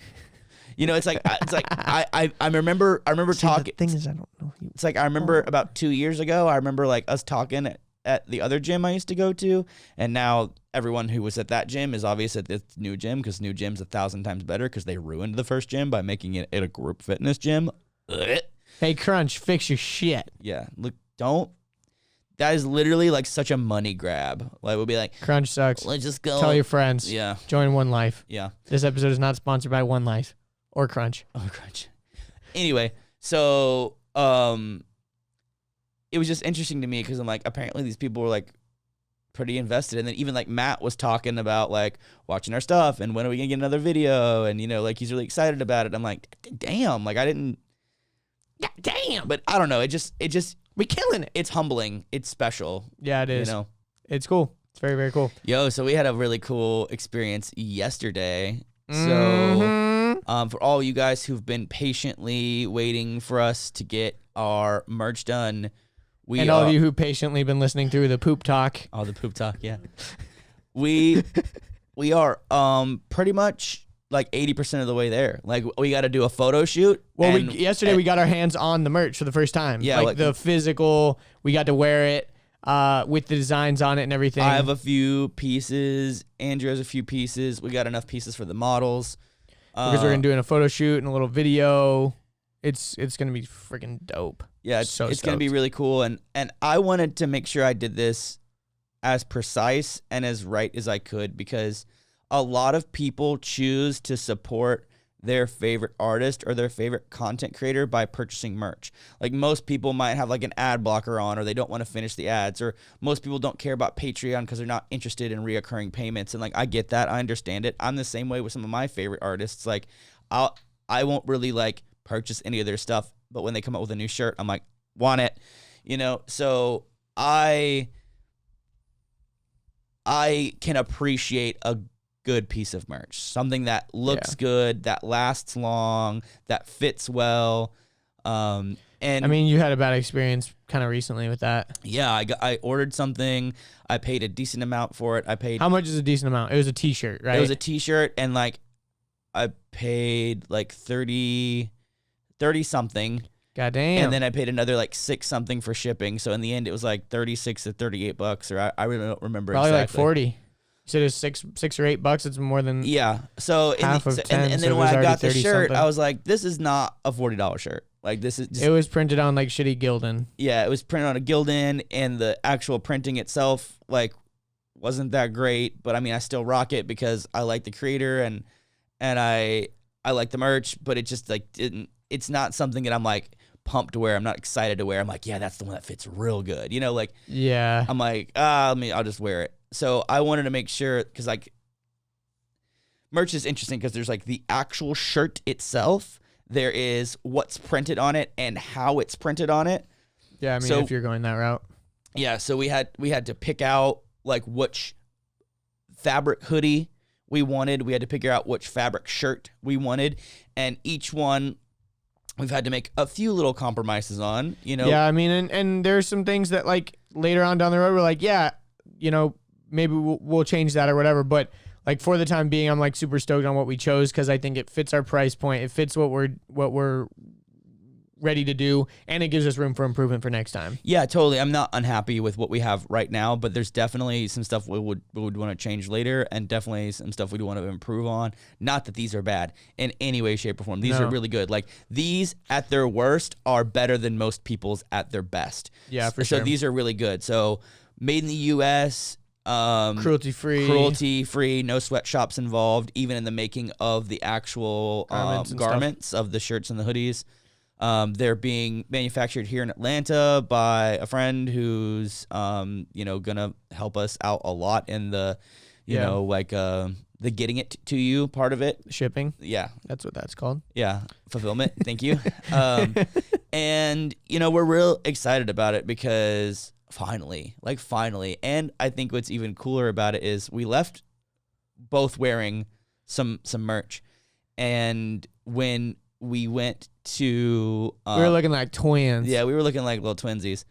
You know, it's like I remember talking. The thing is, I don't know. It's like I remember about 2 years ago. I remember like us talking at the other gym I used to go to, and now everyone who was at that gym is obvious at this new gym because new gym's 1,000 times better because they ruined the first gym by making it a group fitness gym. Ugh. Hey, Crunch, fix your shit. Yeah, look, don't. That is literally like such a money grab. Like we'll be like, Crunch sucks. Let's just go. Tell your friends. Yeah. Join One Life. Yeah. This episode is not sponsored by One Life. Or Crunch. Oh, Crunch. Anyway, so it was just interesting to me because I'm like, apparently these people were like pretty invested. And then even like Matt was talking about like watching our stuff and when are we going to get another video? And, you know, like he's really excited about it. I'm like, damn, like I didn't. God damn. But I don't know. It just we killing it. It's humbling. It's special. Yeah, it is. You know, it's cool. It's very, very cool. So we had a really cool experience yesterday. So for all you guys who've been patiently waiting for us to get our merch done, and all of you who patiently been listening through the poop talk. Oh, the poop talk, yeah. we are pretty much like 80% of the way there. Like we got to do a photo shoot. Well, yesterday we got our hands on the merch for the first time. Yeah, like the physical. We got to wear it. With the designs on it and everything. I have a few pieces. Andrew has a few pieces. We got enough pieces for the models. Because we're going to do a photo shoot and a little video. It's gonna be freaking dope. Yeah, So it's going to be stoked. really cool. And I wanted to make sure I did this as precise and as right as I could, because a lot of people choose to support their favorite artist or their favorite content creator by purchasing merch. Like most people might have like an ad blocker on, or they don't want to finish the ads, or most people don't care about Patreon because they're not interested in reoccurring payments. And like, I get that. I understand it. I'm the same way with some of my favorite artists. Like I won't really like purchase any of their stuff, but when they come out with a new shirt, I'm like, want it, so I can appreciate a good piece of merch, something that looks good, that lasts long, that fits well. And I mean, you had a bad experience kind of recently with that. yeah, I ordered something. I paid a decent amount for it. How much is a decent amount? It was a t-shirt, right? It was a t-shirt, and like I paid like 30 something. God damn. And then I paid another like 6 something for shipping. So in the end, it was like $36 to $38, or I really don't remember probably exactly. like 40. You said it was $6 or $8. It's more than Yeah. So half of 10. and so then it when was I already got the 30 shirt, something. I was like, this is not a $40 shirt. Like this is just, It was printed on like shitty Gildan. yeah, it was printed on a Gildan, and the actual printing itself like wasn't that great. But I mean, I still rock it because I like the creator and I like the merch. But it just like didn't. It's not something that I'm like pumped to wear. I'm not excited to wear. I'm like, yeah, that's the one that fits real good. Like Yeah. I'm like, I'll just wear it. So I wanted to make sure, because like merch is interesting because there's like the actual shirt itself. There is what's printed on it and how it's printed on it. Yeah, I mean, So- if you're going that route. Yeah, so we had to pick out like which fabric hoodie we wanted. We had to figure out which fabric shirt we wanted, and each one we've had to make a few little compromises on. Yeah, I mean, and there's some things that like later on down the road we're like, yeah, maybe we'll change that or whatever. But like for the time being, I'm like super stoked on what we chose because I think it fits our price point. It fits what we're ready to do, and it gives us room for improvement for next time. Yeah, totally. I'm not unhappy with what we have right now, but there's definitely some stuff we would want to change later, and definitely some stuff we'd want to improve on. Not that these are bad in any way, shape, or form. These No. are really good. Like these at their worst are better than most people's at their best. Yeah, for So sure. these are really good. So made in the U.S. Cruelty free, no sweatshops involved, even in the making of the actual Garments and garments of the shirts and the hoodies. They're being manufactured here in Atlanta by a friend who's, gonna help us out a lot in the, the getting it to you part of it. shipping. Yeah. That's what that's called. Yeah. Fulfillment. Thank you. And we're real excited about it because finally, and I think what's even cooler about it is we left both wearing some merch, and when we went to We were looking like twins. yeah, we were looking like little twinsies.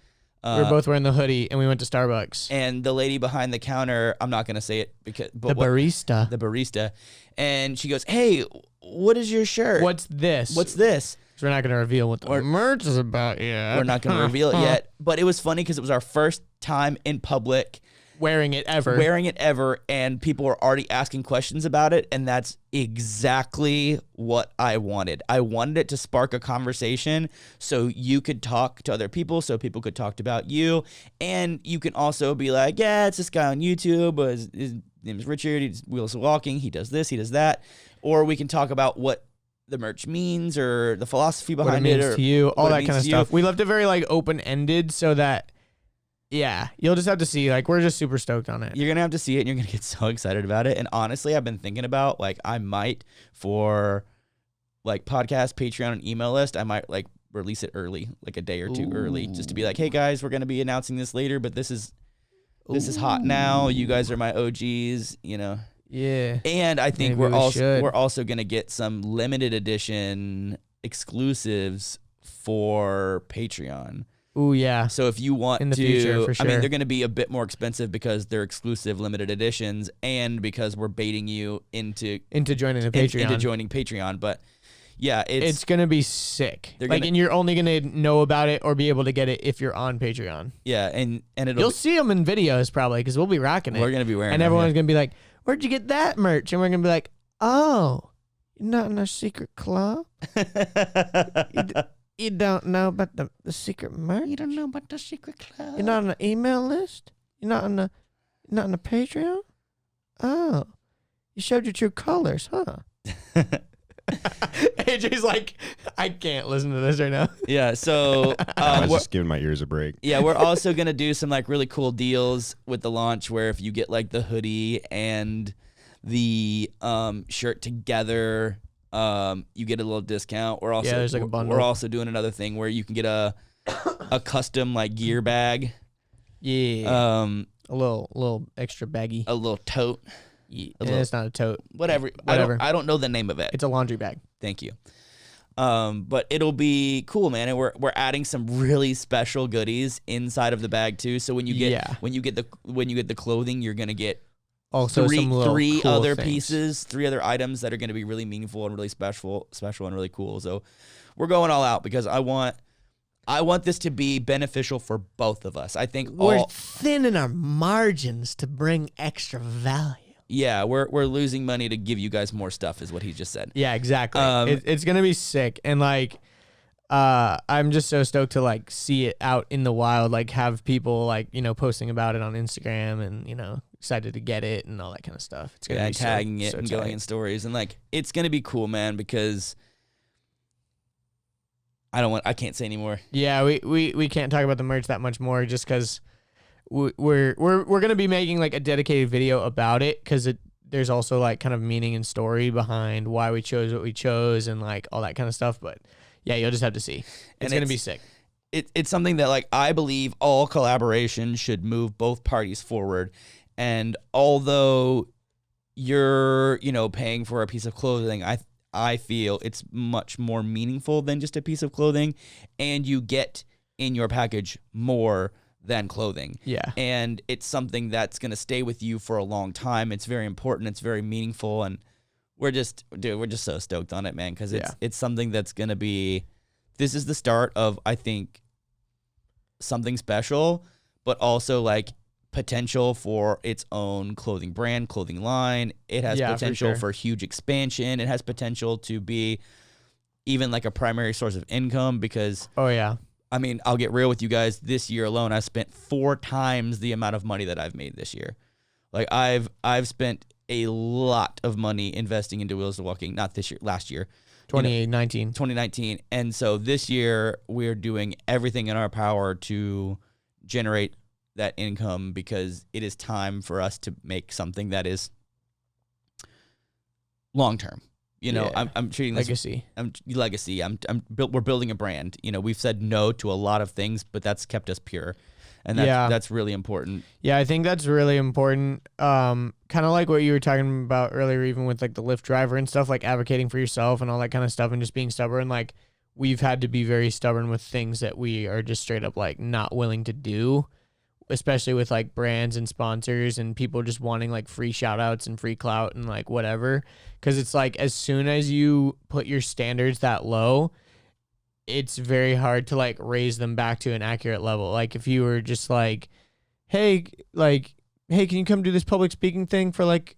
We were both wearing the hoodie, and we went to Starbucks. And the lady behind the counter, I'm not gonna say it because The barista. the barista, and she goes, "Hey, what is your shirt? What's this? What's this?" 'Cause we're not going to reveal what the Or- merch is about yet. We're not gonna reveal it yet, but it was funny because it was our first time in public Wearing it ever. wearing it ever, and people were already asking questions about it, and that's exactly what I wanted. I wanted it to spark a conversation so you could talk to other people, so people could talk about you, and you can also be like, yeah, it's this guy on YouTube, his name is Richard, he's wheels walking, he does this, he does that, or we can talk about what the merch means or the philosophy what it behind means or to you, all what it that means kind of to stuff. you. We left it very like open-ended so that, yeah, you'll just have to see. Like, we're just super stoked on it. You're gonna have to see it, and you're gonna get so excited about it. And honestly, I've been thinking about like I might for like podcast, Patreon, and email list. I might like release it early, like a day or two early, just to be like, hey guys, we're gonna be announcing this later, but this is hot now. You guys are my OGs, Yeah. And I think Maybe we should. we're also gonna get some limited edition exclusives for Patreon. Ooh, yeah. So if you want In the to, future, for I mean, sure. they're going to be a bit more expensive because they're exclusive limited editions, and because we're baiting you into Joining the Patreon. into joining Patreon. But yeah, It's going to be sick. They're Like, gonna- and you're only going to know about it or be able to get it if you're on Patreon. yeah, and it'll You'll see them in videos probably because we'll be rocking it. we're going to be wearing And them, everyone's yeah. going to be like, where'd you get that merch? And we're going to be like, oh, You're not in a secret club? You don't know about the secret merch? You don't know about the secret club. You're not on the email list? You're not on the Patreon? Oh. You showed your true colors, huh? AJ's like, I can't listen to this right now. Yeah, so I was just giving my ears a break. yeah, we're also gonna do some like really cool deals with the launch where if you get like the hoodie and the shirt together, you get a little discount. We're also there's like a bundle. We're also doing another thing where you can get a custom like gear bag. Yeah. A little extra baggy. A little tote. Yeah, it's not a tote. Whatever. Whatever. I don't know the name of it. It's a laundry bag. Thank you. But it'll be cool, man, and we're adding some really special goodies inside of the bag too. So when you get the clothing, you're gonna get Also three cool other things. pieces, 3 other items that are gonna be really meaningful and really special and really cool. So we're going all out because I want this to be beneficial for both of us. I think We're thinning our margins to bring extra value. Yeah, we're losing money to give you guys more stuff, is what he just said. Yeah, exactly. It's gonna be sick, and like, I'm just so stoked to like see it out in the wild, like have people like posting about it on Instagram, and excited to get it and all that kind of stuff. It's gonna be tagging it so and tight. going in stories, and like it's gonna be cool, man. Because I can't say anymore. Yeah, we can't talk about the merch that much more, just because. We're gonna be making like a dedicated video about it because there's also like kind of meaning and story behind why we chose what we chose and like all that kind of stuff. But yeah, you'll just have to see. It's gonna be sick. It's something that like I believe all collaboration should move both parties forward. And although you're paying for a piece of clothing, I feel it's much more meaningful than just a piece of clothing, and you get in your package more than clothing. Yeah. And it's something that's going to stay with you for a long time. It's very important. It's very meaningful. And we're just so stoked on it, man. Cause it's something that's going to be, this is the start of, I think, something special, but also like potential for its own clothing brand, clothing line. It has potential for huge expansion. It has potential to be even like a primary source of income because, oh yeah. I mean, I'll get real with you guys. This year alone, I spent 4 times the amount of money that I've made this year. Like I've spent a lot of money investing into Wheels to Walking. Not this year, last year, 2019. And so this year we're doing everything in our power to generate that income because it is time for us to make something that is long term. I'm treating this legacy. Legacy. We're building a brand. We've said no to a lot of things, but that's kept us pure, and that's really important. Yeah, I think that's really important. Kind of like what you were talking about earlier, even with like the Lyft driver and stuff, like advocating for yourself and all that kind of stuff, and just being stubborn. Like we've had to be very stubborn with things that we are just straight up like not willing to do. Especially with like brands and sponsors and people just wanting like free shout outs and free clout and like whatever. Cause it's like, as soon as you put your standards that low, it's very hard to like raise them back to an accurate level. Like if you were just like, hey, can you come do this public speaking thing for like,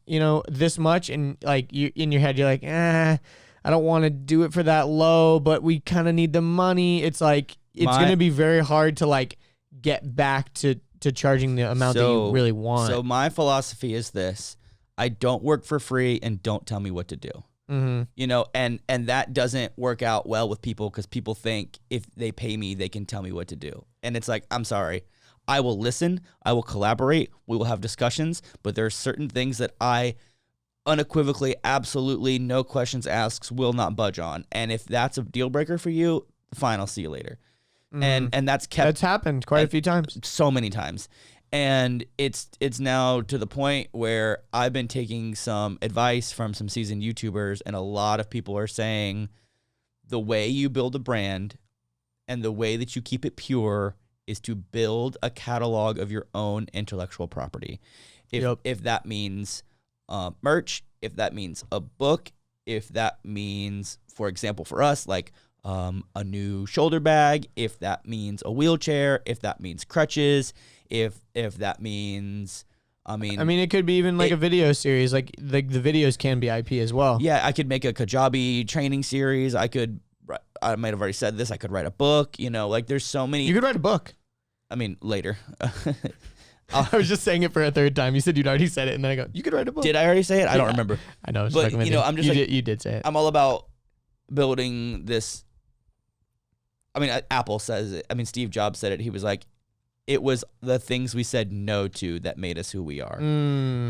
this much? And like you in your head, you're like, I don't want to do it for that low, but we kind of need the money. It's like, it's going to be very hard to like get back to charging the amount that you really want. So my philosophy is this: I don't work for free, and don't tell me what to do. Mm-hmm. And that doesn't work out well with people because people think if they pay me, they can tell me what to do. And it's like, I'm sorry, I will listen, I will collaborate, we will have discussions, but there are certain things that I unequivocally, absolutely, no questions asked, will not budge on. And if that's a deal breaker for you, fine, I'll see you later. And that's happened quite a few times. So many times. And it's now to the point where I've been taking some advice from some seasoned YouTubers, and a lot of people are saying the way you build a brand and the way that you keep it pure is to build a catalog of your own intellectual property. If that means merch, if that means a book, if that means, for example, for us, like a new shoulder bag, if that means a wheelchair, if that means crutches, if that means I mean, it could be even like a video series. Like the videos can be IP as well. yeah, I could make a Kajabi training series. I might have already said this. I could write a book. You know, like there's so many. You could write a book. I mean, later. I was just saying it for a third time. You said you'd already said it, and then I go, you could write a book. Did I already say it? I don't remember. I know. But, you know, I'm just you did say it. I'm all about building this. I mean, Apple says it. I mean, Steve Jobs said it. He was like, it was the things we said no to that made us who we are.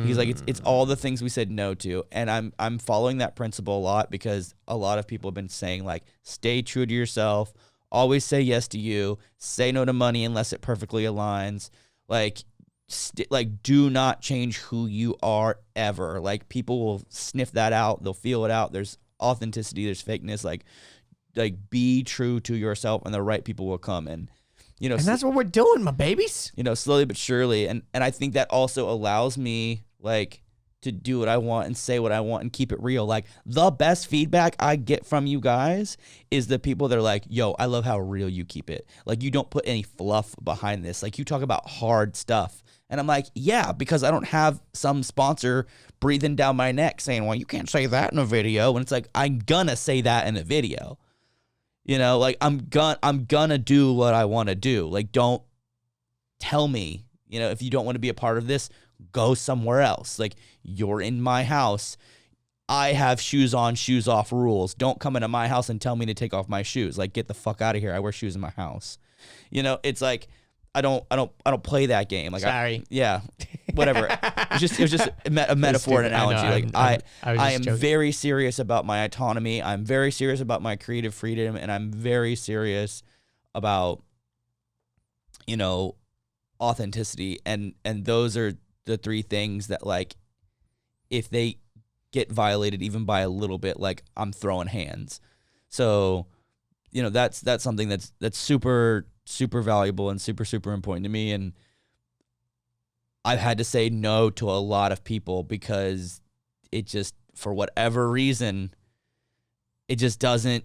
He's like, it's all the things we said no to. And I'm following that principle a lot because a lot of people have been saying, like, stay true to yourself. Always say yes to you. Say no to money unless it perfectly aligns. Like, do not change who you are ever. Like, people will sniff that out. They'll feel it out. There's authenticity. There's fakeness. Like be true to yourself, and the right people will come. And you know, and that's what we're doing, my babies. You know, slowly but surely. And I think that also allows me like to do what I want and say what I want and keep it real. Like the best feedback I get from you guys is the people that are like, yo, I love how real you keep it. Like you don't put any fluff behind this. Like you talk about hard stuff. And I'm like, yeah, because I don't have some sponsor breathing down my neck saying, well, you can't say that in a video. And it's like, I'm gonna say that in a video. You know, like I'm gonna do what I want to do. Like, don't tell me, you know, if you don't want to be a part of this, go somewhere else. Like, you're in my house. I have shoes on, shoes off rules. Don't come into my house and tell me to take off my shoes. Like, get the fuck out of here. I wear shoes in my house. You know, it's like, I don't play that game. Like, sorry. Whatever. It was just a metaphor, an analogy. I am joking. very serious about my autonomy. I'm very serious about my creative freedom, and I'm very serious about, you know, authenticity. And those are the three things that, like, if they get violated even by a little bit, like, I'm throwing hands. So, you know, that's something that's super valuable and super important to me. And I've had to say no to a lot of people because it just, for whatever reason, it just doesn't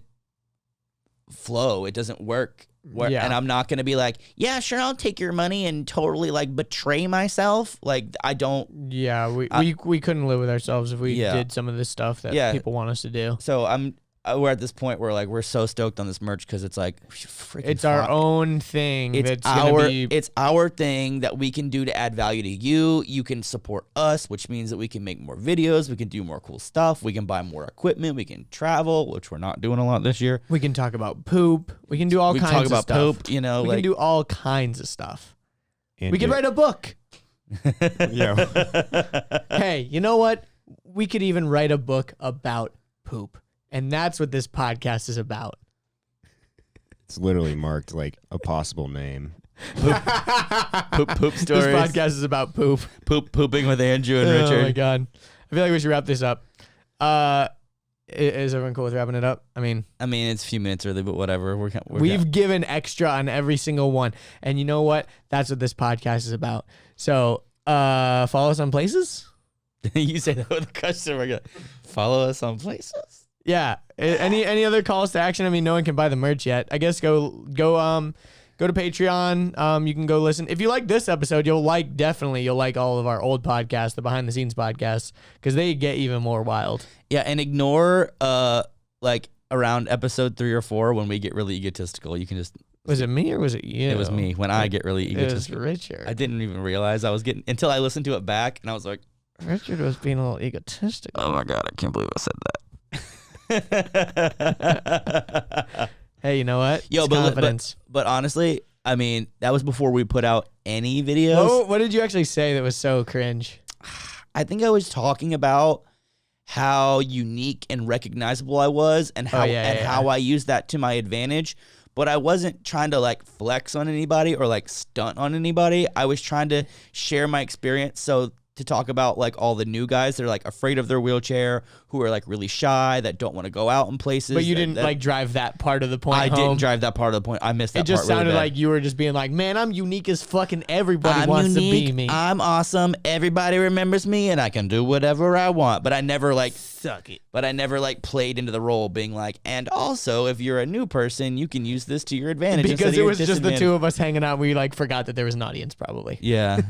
flow. It doesn't work. Yeah. And I'm not going to be like, yeah, sure, I'll take your money and totally like betray myself. Like, I don't. Yeah, we couldn't live with ourselves if we did some of this stuff that people want us to do. So we're at this point where like we're so stoked on this merch because it's like it's our own thing. It's our thing that we can do to add value to you. You can support us, which means that we can make more videos, we can do more cool stuff, we can buy more equipment, we can travel, which we're not doing a lot this year. We can talk about poop. We can do all kinds of stuff. We can talk about poop. You know, we like, can do all kinds of stuff. And we can write a book. Yeah. Hey, you know what? We could even write a book about poop. And that's what this podcast is about. It's literally marked like a possible name. Poop stories. This podcast is about poop. Pooping with Andrew and Richard. Oh my God. I feel like we should wrap this up. Is everyone cool with wrapping it up? I mean, it's a few minutes early, but whatever. We've given extra on every single one. And you know what? That's what this podcast is about. So follow us on places. You say that with a question. We're going to follow us on places. Yeah. Any other calls to action? I mean, no one can buy the merch yet. I guess go to Patreon. You can go listen. If you like this episode, you'll like all of our old podcasts, the behind the scenes podcasts, because they get even more wild. Yeah, and ignore like around episode 3 or 4 when we get really egotistical. You can just. Was it me or was it you? It was me when I get really egotistical. It was Richard. I didn't even realize I was getting until I listened to it back and I was like, Richard was being a little egotistical. Oh my God, I can't believe I said that. Hey, you know what? Yo, but honestly, I mean, that was before we put out any videos. What did you actually say that was so cringe? I think I was talking about how unique and recognizable I was and how how I used that to my advantage. But I wasn't trying to like flex on anybody or like stunt on anybody. I was trying to share my experience. So to talk about like all the new guys that are like afraid of their wheelchair, who are like really shy, that don't want to go out in places. But you didn't like drive that part of the point. I didn't drive that part of the point. I missed that part. It just sounded like you were just being like, man, I'm unique as fucking everybody wants to be me. I'm awesome. Everybody remembers me and I can do whatever I want. But I never like suck it. But I never like played into the role being like, and also if you're a new person, you can use this to your advantage. Because it was just the two of us hanging out. We like forgot that there was an audience probably. Yeah.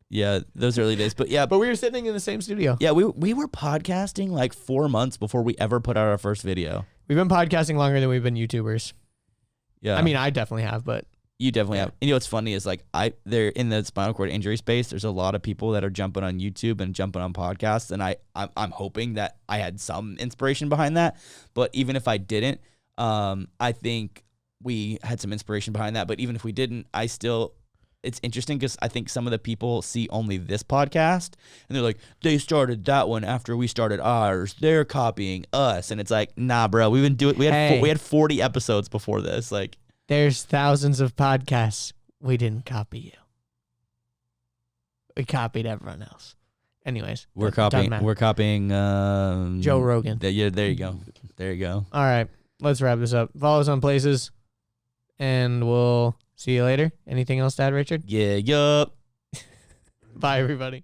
Yeah, those early days. But yeah, But we were sitting in the same studio. yeah, we were podcasting like 4 months before we ever put out our first video. We've been podcasting longer than we've been YouTubers. Yeah. I mean, I definitely have, but you definitely have. And you know what's funny is like they're in the spinal cord injury space. There's a lot of people that are jumping on YouTube and jumping on podcasts, and I'm hoping that I had some inspiration behind that. But even if I didn't, I think we had some inspiration behind that. But even if we didn't, it's interesting because I think some of the people see only this podcast and they're like, they started that one after we started ours. They're copying us, and it's like, nah, bro. We've been doing. We had 40 episodes before this, like. there's thousands of podcasts. We didn't copy you. We copied everyone else. Anyways, We're copying Joe Rogan. Yeah, there you go. There you go. All right, let's wrap this up. Follow us on places, and we'll see you later. Anything else to add, Richard? Yeah, yup. Bye, everybody.